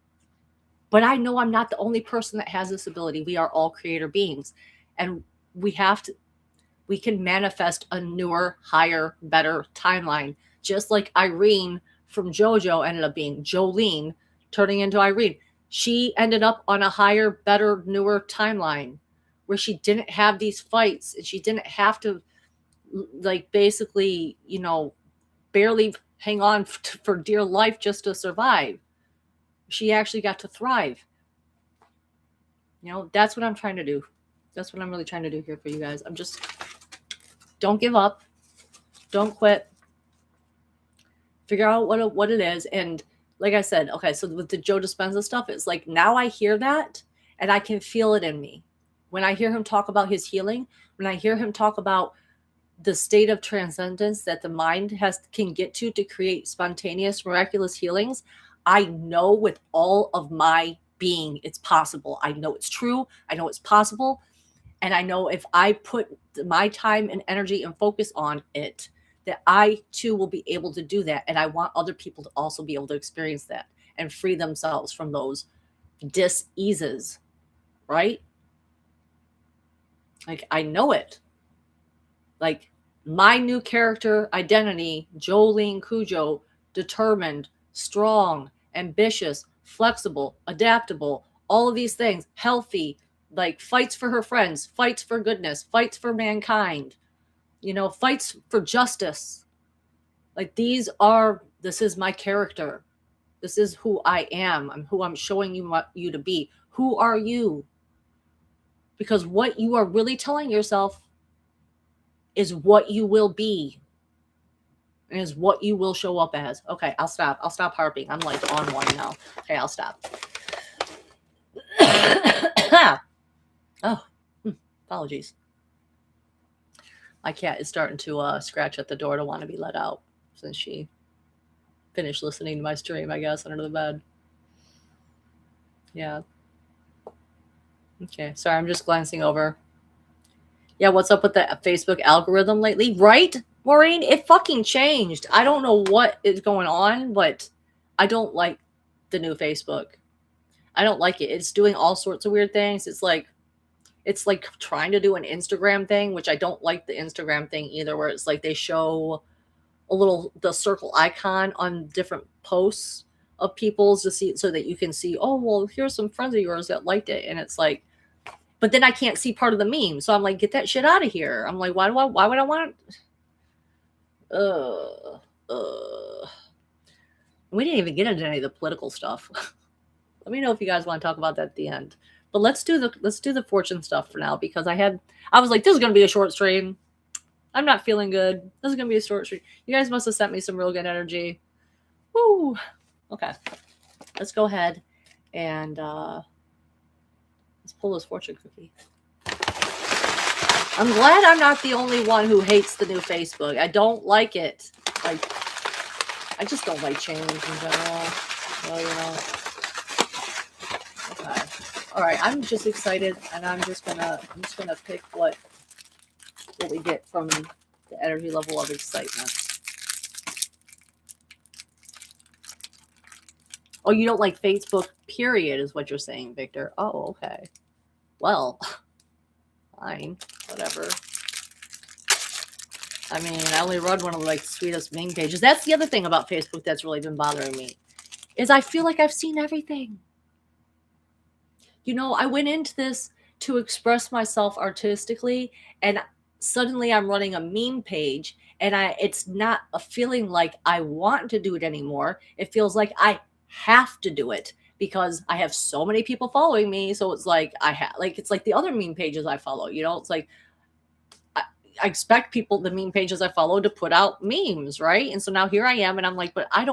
but I know I'm not the only person that has this ability. We are all creator beings, and we can manifest a newer, higher, better timeline. Just like Irene from Jojo ended up being Jolyne, turning into Irene. She ended up on a higher, better, newer timeline where she didn't have these fights and she didn't have to, like, basically, you know, barely hang on for dear life just to survive. She actually got to thrive. You know, that's what I'm trying to do. That's what I'm really trying to do here for you guys. Don't give up. Don't quit. Figure out what it is. And like I said, okay, so with the Joe Dispenza stuff, it's like now I hear that and I can feel it in me. When I hear him talk about his healing, when I hear him talk about the state of transcendence that the mind can get to create spontaneous, miraculous healings, I know with all of my being it's possible. I know it's true. I know it's possible. And I know if I put my time and energy and focus on it, that I too will be able to do that. And I want other people to also be able to experience that and free themselves from those dis-eases, right? Like, I know it. Like, my new character identity, Jolyne Cujo, determined, strong, ambitious, flexible, adaptable, all of these things, healthy, like fights for her friends, fights for goodness, fights for mankind, you know, fights for justice. Like, this is my character. This is who I am. I'm who I'm showing you to be. Who are you? Because what you are really telling yourself is what you will be and is what you will show up as. Okay, I'll stop. I'll stop harping. I'm like on one now. Okay, I'll stop. Oh, apologies. My cat is starting to scratch at the door to want to be let out since she finished listening to my stream, I guess, under the bed. Yeah. Okay, sorry, I'm just glancing over. Yeah, what's up with the Facebook algorithm lately? Right, Maureen? It fucking changed. I don't know what is going on, but I don't like the new Facebook. I don't like it. It's doing all sorts of weird things. It's like trying to do an Instagram thing, which I don't like the Instagram thing either, where it's like they show the circle icon on different posts of people's to see, so that you can see, oh, well, here's some friends of yours that liked it. And it's like, but then I can't see part of the meme. So I'm like, get that shit out of here. I'm like, why would I want We didn't even get into any of the political stuff. Let me know if you guys want to talk about that at the end. But let's do the fortune stuff for now, because I was like, this is gonna be a short stream. I'm not feeling good. This is gonna be a short stream. You guys must have sent me some real good energy. Woo. Okay. Let's go ahead and let's pull this fortune cookie. I'm glad I'm not the only one who hates the new Facebook. I don't like it. Like, I just don't like change in general. So, you know. Okay. All right. I'm just excited, and I'm just gonna pick what we get from the energy level of excitement. Oh, you don't like Facebook, period, is what you're saying, Victor. Oh, okay. Well, fine. Whatever. I mean, I only read one of the sweetest meme pages. That's the other thing about Facebook that's really been bothering me, is I feel like I've seen everything. You know, I went into this to express myself artistically, and suddenly I'm running a meme page, and it's not a feeling like I want to do it anymore. It feels like I have to do it because I have so many people following me. So it's like it's like the other meme pages I follow, you know, it's like I expect the meme pages I follow to put out memes, right? And so now here I am, and I'm like, but do you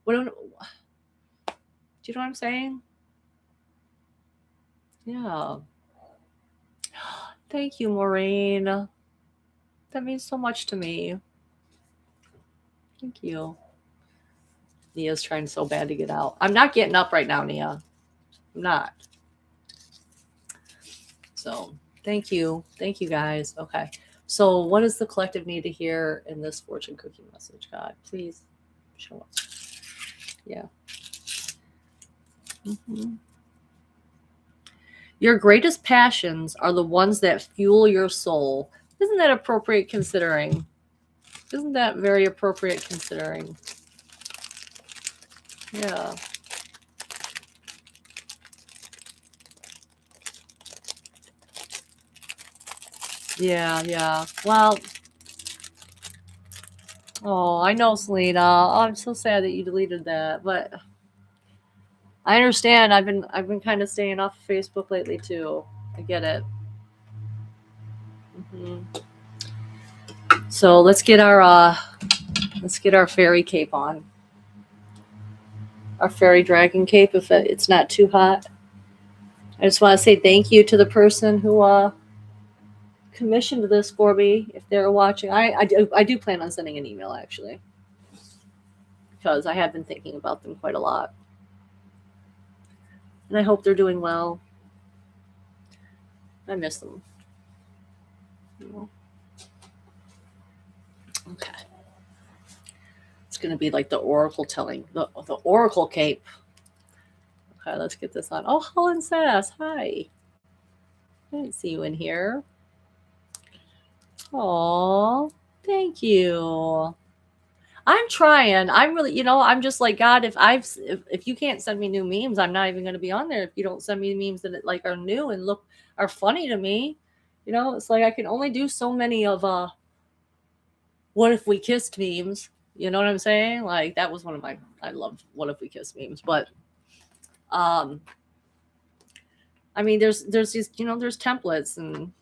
know what I'm saying? Yeah. Thank you, Maureen. That means so much to me. Thank you. Nia's trying so bad to get out. I'm not getting up right now, Nia. I'm not. So thank you. Thank you, guys. Okay. So what does the collective need to hear in this fortune cookie message, God? Please show us. Yeah. Mm-hmm. Your greatest passions are the ones that fuel your soul. Isn't that appropriate considering? Isn't that very appropriate considering? Yeah. Yeah. Well, oh, I know, Selena. Oh, I'm so sad that you deleted that, but I understand. I've been kind of staying off of Facebook lately too. I get it. Mm-hmm. So let's get our fairy cape on. Our fairy dragon cape, if it's not too hot. I just want to say thank you to the person who commissioned this for me. If they're watching, I do plan on sending an email actually, because I have been thinking about them quite a lot, and I hope they're doing well. I miss them. Okay. It's going to be like the oracle telling, the oracle cape. Okay, let's get this on. Oh, Helen Sass, hi. I didn't see you in here. Aw, thank you. I'm trying. I'm really, I'm just like, God, if you can't send me new memes, I'm not even going to be on there. If you don't send me memes that are new and are funny to me, it's like I can only do so many of what if we kissed memes. You know what I'm saying? Like that was I love what if we kissed memes, but I mean there's these, there's templates, and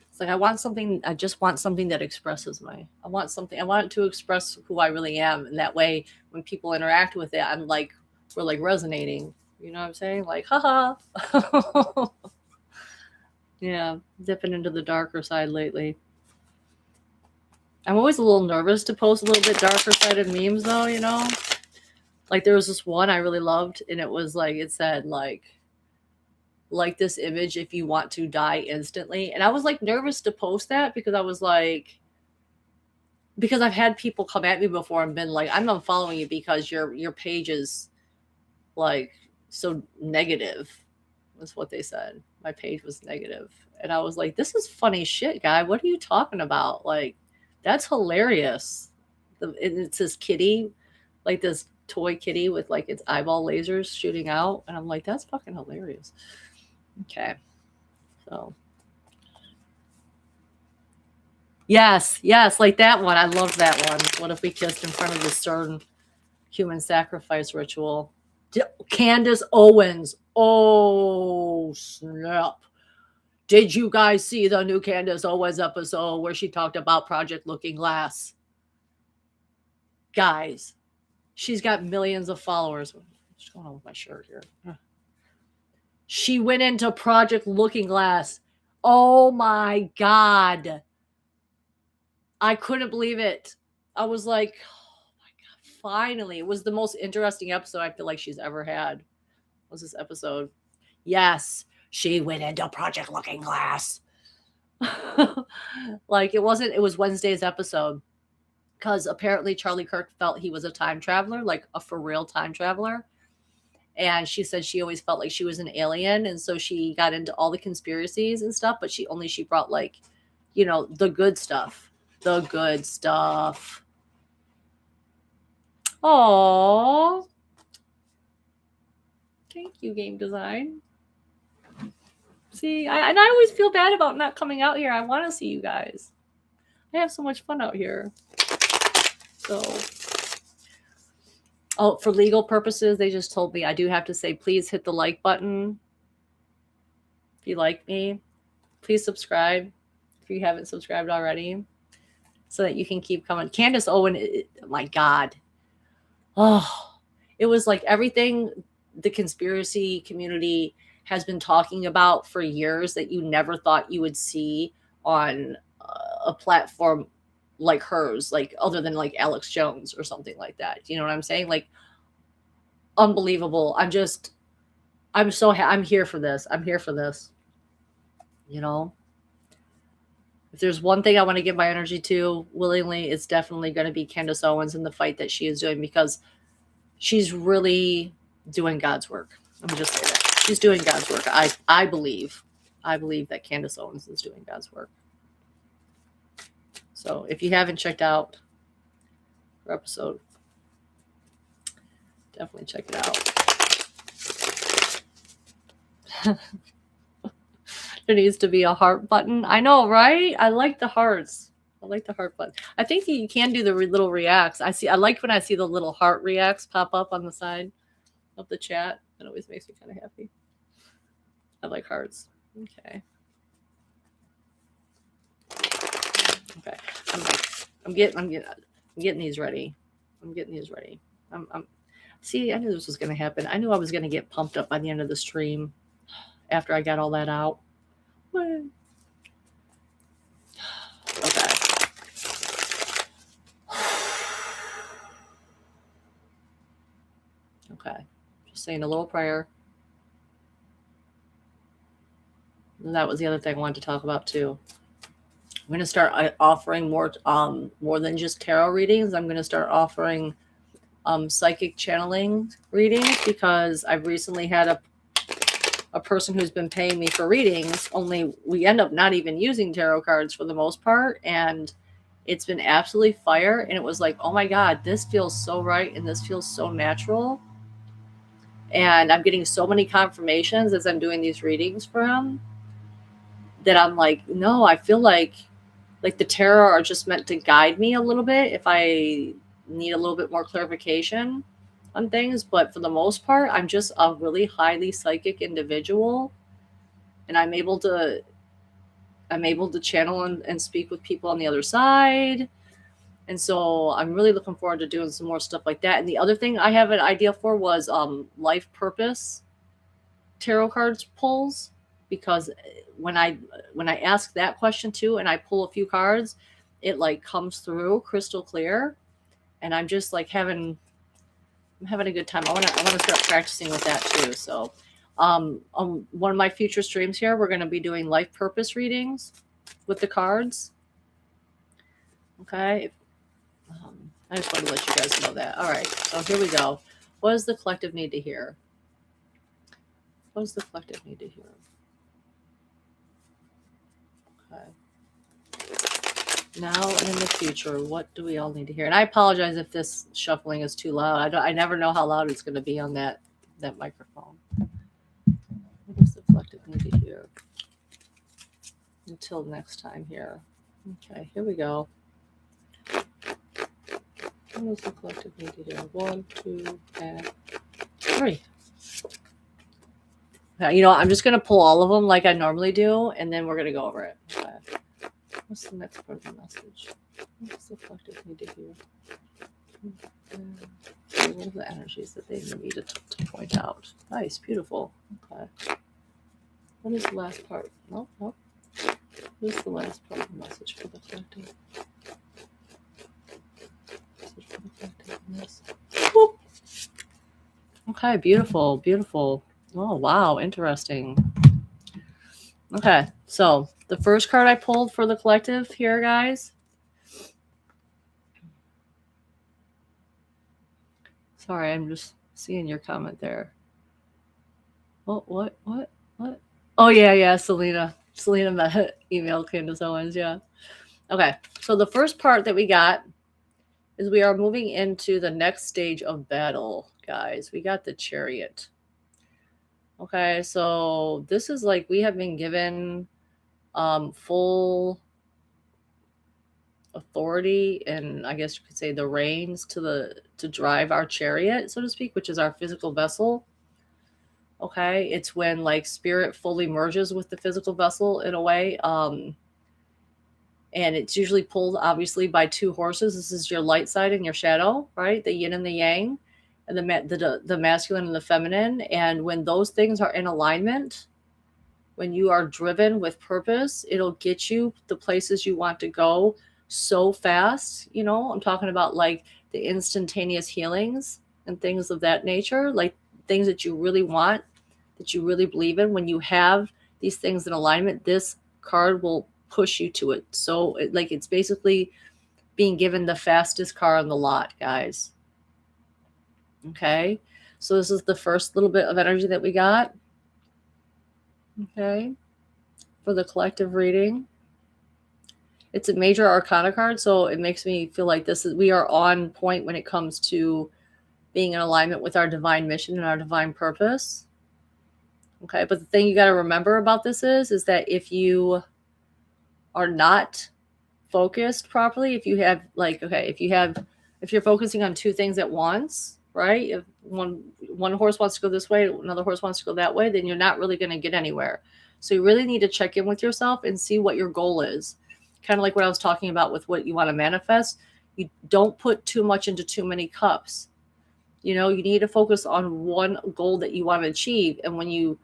it's like I just want something that expresses I want it to express who I really am, and that way when people interact with it, we're like resonating. You know what I'm saying? Like, haha. Yeah, dipping into the darker side lately. I'm always a little nervous to post a little bit darker sided memes though, Like there was this one I really loved, and it was like, it said like this image if you want to die instantly. And I was like nervous to post that because I was like, because I've had people come at me before and been like, I'm unfollowing you because your page is like so negative. That's what they said. My page was negative. And I was like, this is funny shit, guy. What are you talking about? Like, that's hilarious. It says kitty, like this toy kitty with like its eyeball lasers shooting out. And I'm like, that's fucking hilarious. Okay. So Yes, yes, like that one. I love that one. What if we kissed in front of the stern human sacrifice ritual? Candace Owens. Oh, snap. Did you guys see the new Candace Owens episode where she talked about Project Looking Glass? Guys, she's got millions of followers. What's going on with my shirt here? She went into Project Looking Glass. Oh my God. I couldn't believe it. I was like, oh my God, finally. It was the most interesting episode I feel like she's ever had. Was this episode? Yes, she went into Project Looking Glass. Like it was Wednesday's episode because apparently Charlie Kirk felt he was a time traveler, like a for real time traveler. And she said she always felt like she was an alien. And so she got into all the conspiracies and stuff, but she brought like, the good stuff. The good stuff. Oh, thank you, game design. See, and I always feel bad about not coming out here. I want to see you guys. I have so much fun out here. So, for legal purposes, they just told me I do have to say, please hit the like button if you like me. Please subscribe if you haven't subscribed already, so that you can keep coming. Candace Owen, my God. Oh, it was like everything the conspiracy community has been talking about for years that you never thought you would see on a platform like hers, like other than like Alex Jones or something like that. You know what I'm saying? Like unbelievable. I'm here for this. I'm here for this. If there's one thing I want to give my energy to willingly, it's definitely going to be Candace Owens and the fight that she is doing, because she's really doing God's work. Let me just say that. She's doing God's work. I believe that Candace Owens is doing God's work. So if you haven't checked out her episode, definitely check it out. There needs to be a heart button. I know, right? I like the hearts. I like the heart button. I think you can do the little reacts. I like when I see the little heart reacts pop up on the side of the chat. It always makes me kind of happy. I like hearts. Okay. I'm getting these ready. See, I knew this was going to happen. I knew I was going to get pumped up by the end of the stream after I got all that out. Okay. Okay. Just saying a little prayer. And that was the other thing I wanted to talk about too. I'm going to start offering more than just tarot readings. I'm going to start offering psychic channeling readings, because I've recently had a person who's been paying me for readings, only we end up not even using tarot cards for the most part, and it's been absolutely fire. And it was like, oh my God, this feels so right and this feels so natural. And I'm getting so many confirmations as I'm doing these readings for him that I'm like, no, I feel like the tarot are just meant to guide me a little bit if I need a little bit more clarification on things. But for the most part, I'm just a really highly psychic individual, and I'm able to channel and speak with people on the other side. And so I'm really looking forward to doing some more stuff like that. And the other thing I have an idea for was life purpose tarot cards pulls, because when I ask that question too and I pull a few cards, it like comes through crystal clear, and I'm just like I'm having a good time. I want to start practicing with that too. So on one of my future streams here, we're going to be doing life purpose readings with the cards. Okay. I just wanted to let you guys know that. All right. So here we go. What does the collective need to hear? What does the collective need to hear? Okay. Now and in the future, what do we all need to hear? And I apologize if this shuffling is too loud. I never know how loud it's going to be on that microphone. What does the collective need to hear? Until next time here. Okay, here we go. What does the collective need to do? 1, 2, and 3. Okay, you know, I'm just going to pull all of them like I normally do, and then we're going to go over it. Okay. What's the next part of the message? What does the collective need to hear? What are the energies that they need to point out? Nice, beautiful. Okay. What is the last part? Nope, nope. What is the last part of the message for the collective? Message for the collective. Yes. Whoop. Okay, beautiful, beautiful. Oh, wow, interesting. Okay, so the first card I pulled for the collective here, guys. Sorry, I'm just seeing your comment there. Oh, what? Oh, yeah, Selena. Selena emailed Candace Owens, yeah. Okay, so the first part that we got is we are moving into the next stage of battle, guys. We got the Chariot. Okay, so this is like we have been given full authority and I guess you could say the reins to drive our chariot, so to speak, which is our physical vessel. Okay, it's when like spirit fully merges with the physical vessel in a way. And it's usually pulled obviously by two horses. This is your light side and your shadow, right? The yin and the yang, and the masculine and the feminine. And when those things are in alignment, when you are driven with purpose, it'll get you the places you want to go so fast. You know, I'm talking about like the instantaneous healings and things of that nature, like things that you really want, that you really believe in. When you have these things in alignment, this card will push you to it. So it's basically being given the fastest car on the lot, guys. Okay. So this is the first little bit of energy that we got. Okay. For the collective reading. It's a major arcana card, so it makes me feel like we are on point when it comes to being in alignment with our divine mission and our divine purpose. Okay, but the thing you got to remember about this is that if you are not focused properly, if you're focusing on two things at once, right? If one horse wants to go this way, another horse wants to go that way, then you're not really going to get anywhere. So you really need to check in with yourself and see what your goal is. Kind of like what I was talking about with what you want to manifest. You don't put too much into too many cups. You know, you need to focus on one goal that you want to achieve. And when you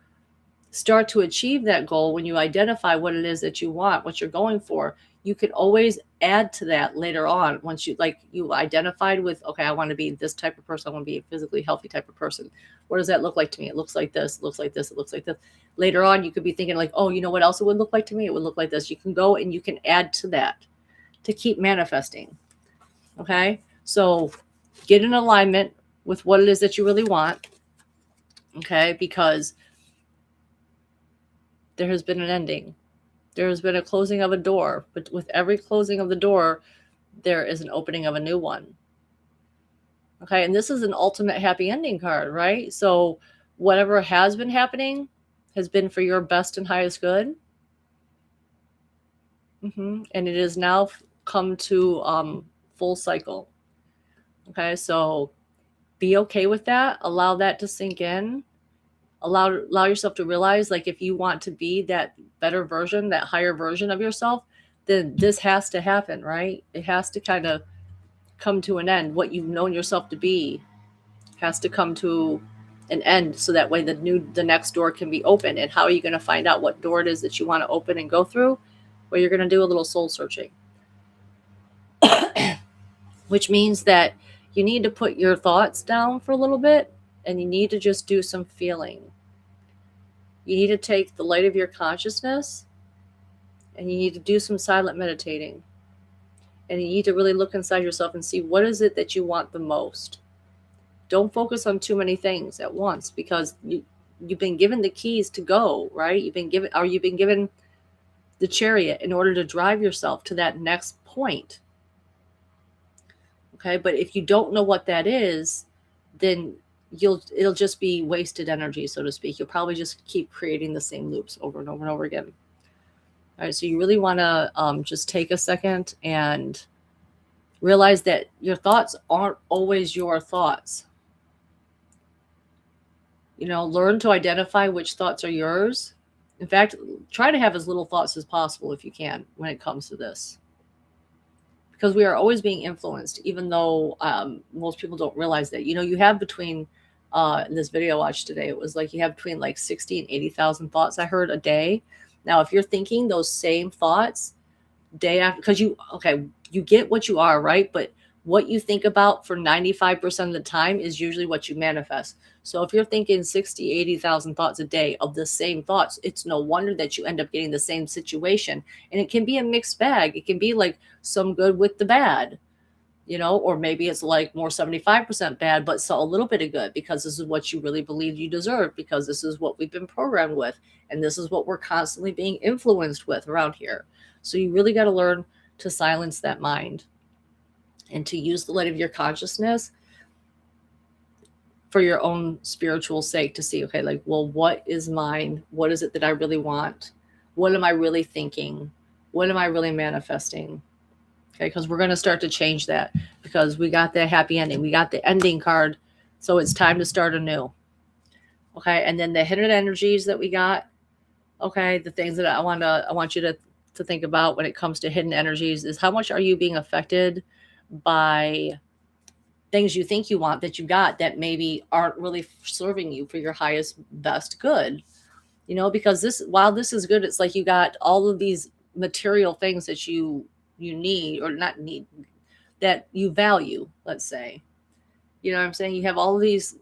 start to achieve that goal, when you identify what it is that you want, what you're going for, you can always add to that later on. Once you identified with, okay, I want to be this type of person. I want to be a physically healthy type of person. What does that look like to me? It looks like this, it looks like this, it looks like this. Later on, you could be thinking like, oh, you know what else it would look like to me? It would look like this. You can go and you can add to that to keep manifesting. Okay. So get in alignment with what it is that you really want. Okay. Because there has been an ending. There has been a closing of a door, but with every closing of the door, there is an opening of a new one. Okay, and this is an ultimate happy ending card, right? So whatever has been happening has been for your best and highest good. And it is now come to full cycle. Okay, so be okay with that. Allow that to sink in. Allow yourself to realize, like, if you want to be that better version, that higher version of yourself, then this has to happen, right? It has to kind of come to an end. What you've known yourself to be has to come to an end, so that way the next door can be open. And how are you going to find out what door it is that you want to open and go through? Well, you're going to do a little soul searching, which means that you need to put your thoughts down for a little bit and you need to just do some feeling. You need to take the light of your consciousness and you need to do some silent meditating. And you need to really look inside yourself and see what is it that you want the most. Don't focus on too many things at once, because you've been given the keys to go, right? You've been given the chariot in order to drive yourself to that next point. Okay, but if you don't know what that is, then it'll just be wasted energy, so to speak. You'll probably just keep creating the same loops over and over and over again. All right, so you really want to just take a second and realize that your thoughts aren't always your thoughts. Learn to identify which thoughts are yours. In fact, try to have as little thoughts as possible if you can when it comes to this. Because we are always being influenced, even though most people don't realize that. You have between, in this video I watched today, it was like you have between like 60 and 80,000 thoughts I heard a day. Now, if you're thinking those same thoughts day after, because you get what you are, right? But what you think about for 95% of the time is usually what you manifest. So if you're thinking 60, 80,000 thoughts a day of the same thoughts, it's no wonder that you end up getting the same situation. And it can be a mixed bag. It can be like some good with the bad, or maybe it's like more 75% bad, but so a little bit of good, because this is what you really believe you deserve, because this is what we've been programmed with. And this is what we're constantly being influenced with around here. So you really got to learn to silence that mind and to use the light of your consciousness for your own spiritual sake, to see, okay, like, well, what is mine? What is it that I really want? What am I really thinking? What am I really manifesting? Okay, because we're going to start to change that, because we got that happy ending. We got the ending card. So it's time to start anew. Okay, and then the hidden energies that we got. Okay, the things that I want you to think about when it comes to hidden energies is, how much are you being affected by things you think you want that you got that maybe aren't really serving you for your highest, best good? Because while this is good, it's like you got all of these material things that you need, or not need, that you value, let's say. You know what I'm saying? You have all of these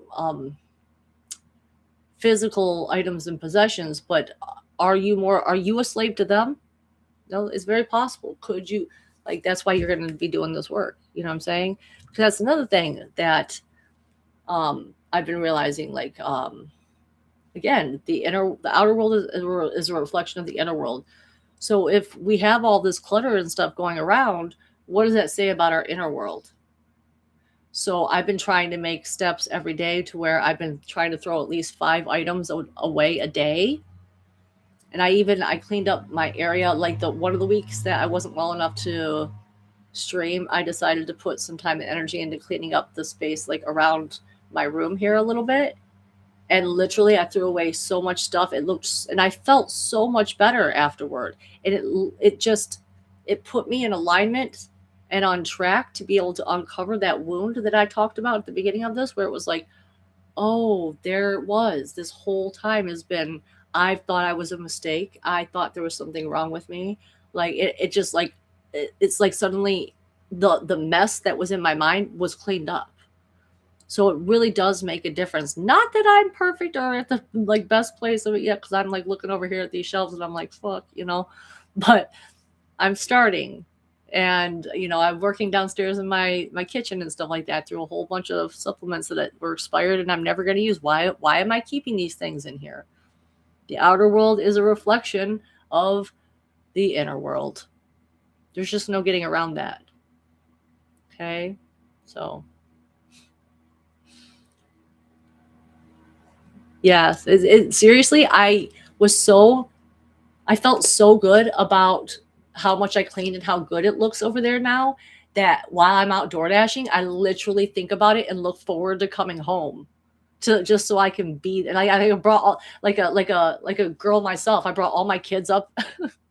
physical items and possessions, but are you a slave to them? No, it's very possible. Could you, like, that's why you're going to be doing this work. You know what I'm saying? Because that's another thing that I've been realizing, like, again, the outer world is a reflection of the inner world. So if we have all this clutter and stuff going around, what does that say about our inner world? So I've been trying to make steps every day to where I've been trying to throw at least 5 items away a day. And I cleaned up my area. Like, the one of the weeks that I wasn't well enough to stream, I decided to put some time and energy into cleaning up the space, like, around my room here a little bit. And literally, I threw away so much stuff. And I felt so much better afterward. And it put me in alignment and on track to be able to uncover that wound that I talked about at the beginning of this, where it was like, oh, there it was. This whole time has been, I thought I was a mistake. I thought there was something wrong with me. Like, it just like, it's like suddenly the mess that was in my mind was cleaned up. So it really does make a difference. Not that I'm perfect or at the like best place of it yet, because I'm like looking over here at these shelves and I'm like, fuck, but I'm starting. And I'm working downstairs in my kitchen and stuff like that through a whole bunch of supplements that were expired and I'm never going to use. Why am I keeping these things in here? The outer world is a reflection of the inner world. There's just no getting around that. Okay? So yes, seriously, I felt so good about how much I cleaned and how good it looks over there now, that while I'm out door dashing, I literally think about it and look forward to coming home, to just so I can be. And I brought all, like a girl myself. I brought all my kids up,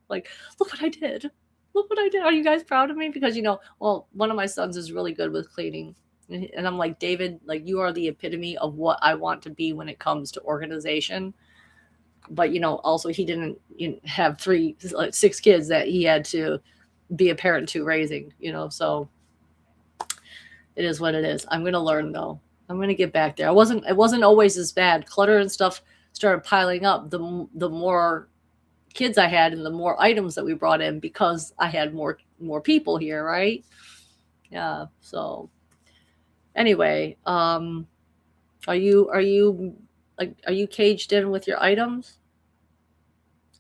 like, look what I did. Look what I did. Are you guys proud of me? Because well, one of my sons is really good with cleaning. And I'm like, David, like, you are the epitome of what I want to be when it comes to organization. But also he didn't have 6 kids that he had to be a parent to raising. So it is what it is. I'm gonna learn, though. I'm gonna get back there. It wasn't always as bad. Clutter and stuff started piling up the more kids I had and the more items that we brought in, because I had more people here, right? Yeah. So anyway, are you caged in with your items?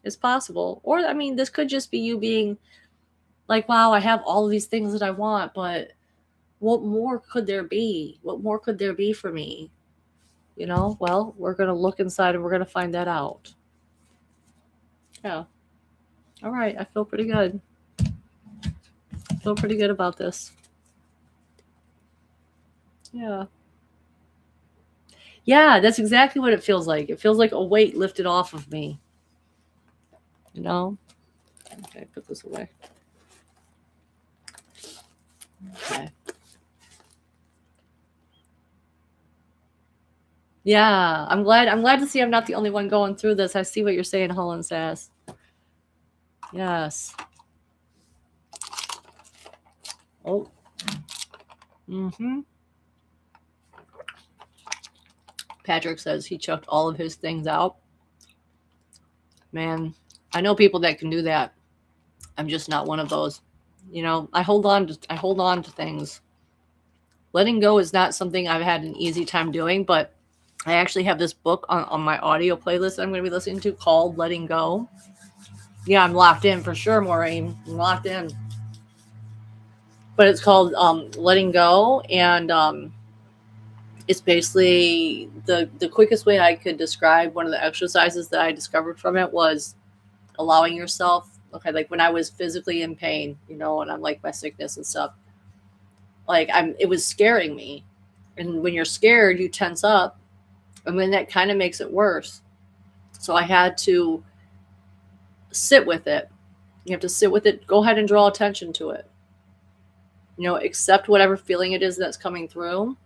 It's possible. Or, I mean, this could just be you being like, wow, I have all of these things that I want, but what more could there be? What more could there be for me? Well, we're going to look inside and we're going to find that out. Yeah. All right, I feel pretty good. I feel pretty good about this. Yeah. Yeah, that's exactly what it feels like. It feels like a weight lifted off of me. You know? Okay, put this away. Okay. Yeah, I'm glad. I'm glad to see I'm not the only one going through this. I see what you're saying, Holland Sass. Yes. Oh. Mm-hmm. Patrick says he chucked all of his things out. Man, I know people that can do that. I'm just not one of those. You know, I hold on to things. Letting go is not something I've had an easy time doing, but I actually have this book on my audio playlist I'm going to be listening to called Letting Go. Yeah, I'm locked in for sure, Maureen. I'm locked in. But it's called Letting Go, and it's basically the quickest way I could describe one of the exercises that I discovered from it was allowing yourself. Okay, like when I was physically in pain, you know, and I'm like my sickness and stuff. Like it was scaring me, and when you're scared, you tense up, and then that kind of makes it worse. So I had to sit with it. You have to sit with it. Go ahead and draw attention to it. You know, accept whatever feeling it is that's coming through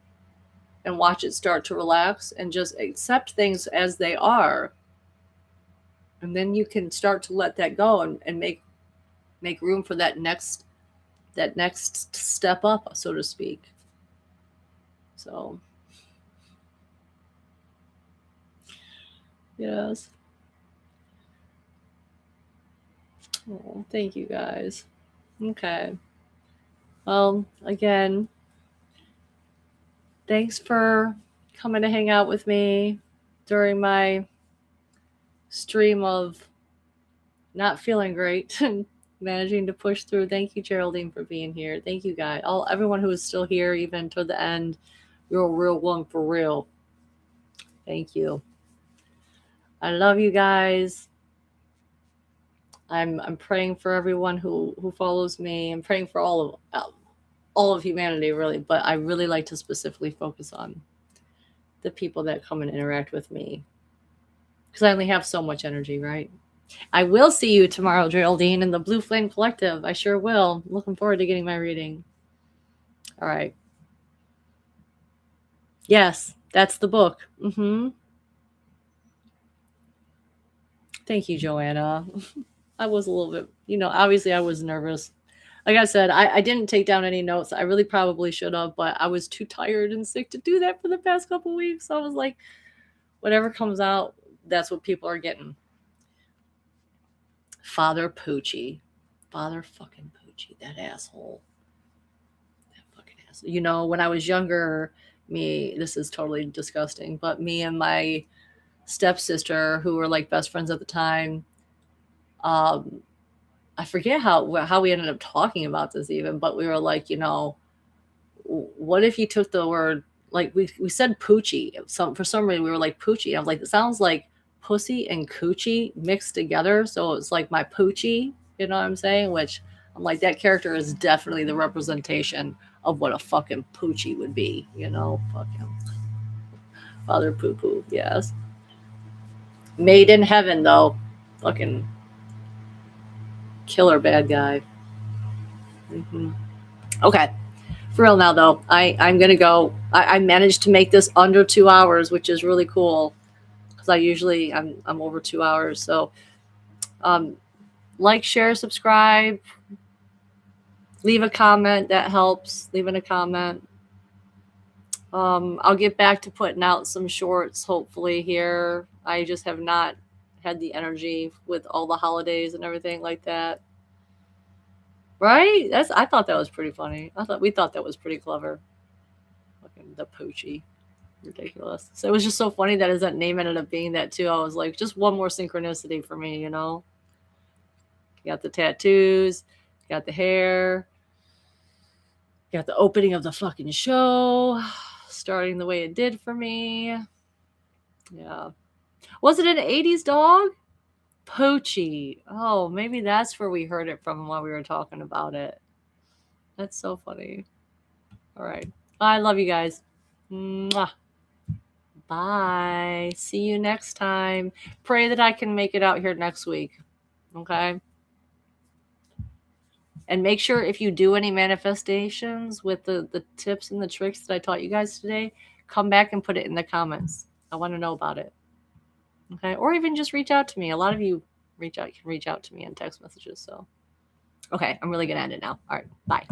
and watch it start to relax and just accept things as they are. And then you can start to let that go and make room for that next step up, so to speak. So yes. Oh, thank you guys. Okay. Well, again, thanks for coming to hang out with me during my stream of not feeling great and managing to push through. Thank you, Geraldine, for being here. Thank you, guys. Everyone who is still here, even to the end. You're a real one for real. Thank you. I love you guys. I'm praying for everyone who follows me. I'm praying for all of humanity, really. But I really like to specifically focus on the people that come and interact with me, because I only have so much energy, right? I will see you tomorrow, Geraldine, in the Blue Flame Collective. I sure will. Looking forward to getting my reading. All right. Yes, that's the book. Mm-hmm. Thank you, Joanna. I was a little bit, obviously I was nervous. Like I said, I didn't take down any notes. I really probably should have, but I was too tired and sick to do that for the past couple weeks. So I was like, whatever comes out, that's what people are getting. Father Poochie. Father fucking Poochie. That asshole. That fucking asshole. You know, when I was younger, this is totally disgusting, but me and my stepsister, who were like best friends at the time, um, I forget how we ended up talking about this even, but we were like, what if you took the word, like we said Poochie. For some reason we were like Poochie. I was like, it sounds like pussy and coochie mixed together. So it's like my Poochie, you know what I'm saying? Which I'm like, that character is definitely the representation of what a fucking Poochie would be, Fuck him. Father Poo Poo, yes. Made in heaven though. Fucking killer bad guy. Mm-hmm. Okay. For real now though, I'm gonna go. I managed to make this under 2 hours, which is really cool, because I usually I'm over 2 hours. So um, like, share, subscribe, leave a comment. That helps. Leaving a comment. I'll get back to putting out some shorts hopefully here. I just have not had the energy with all the holidays and everything like that. Right? I thought that was pretty funny. We thought that was pretty clever. Fucking the Poochie. Ridiculous. So it was just so funny that his name ended up being that too. I was like, just one more synchronicity for me, You got the tattoos, got the hair, got the opening of the fucking show, starting the way it did for me. Yeah. Was it an 80s dog? Poochie. Oh, maybe that's where we heard it from while we were talking about it. That's so funny. All right. I love you guys. Mwah. Bye. See you next time. Pray that I can make it out here next week. Okay. And make sure if you do any manifestations with the tips and the tricks that I taught you guys today, come back and put it in the comments. I want to know about it. Okay. Or even just reach out to me. A lot of you can reach out to me in text messages. So, okay. I'm really going to end it now. All right. Bye.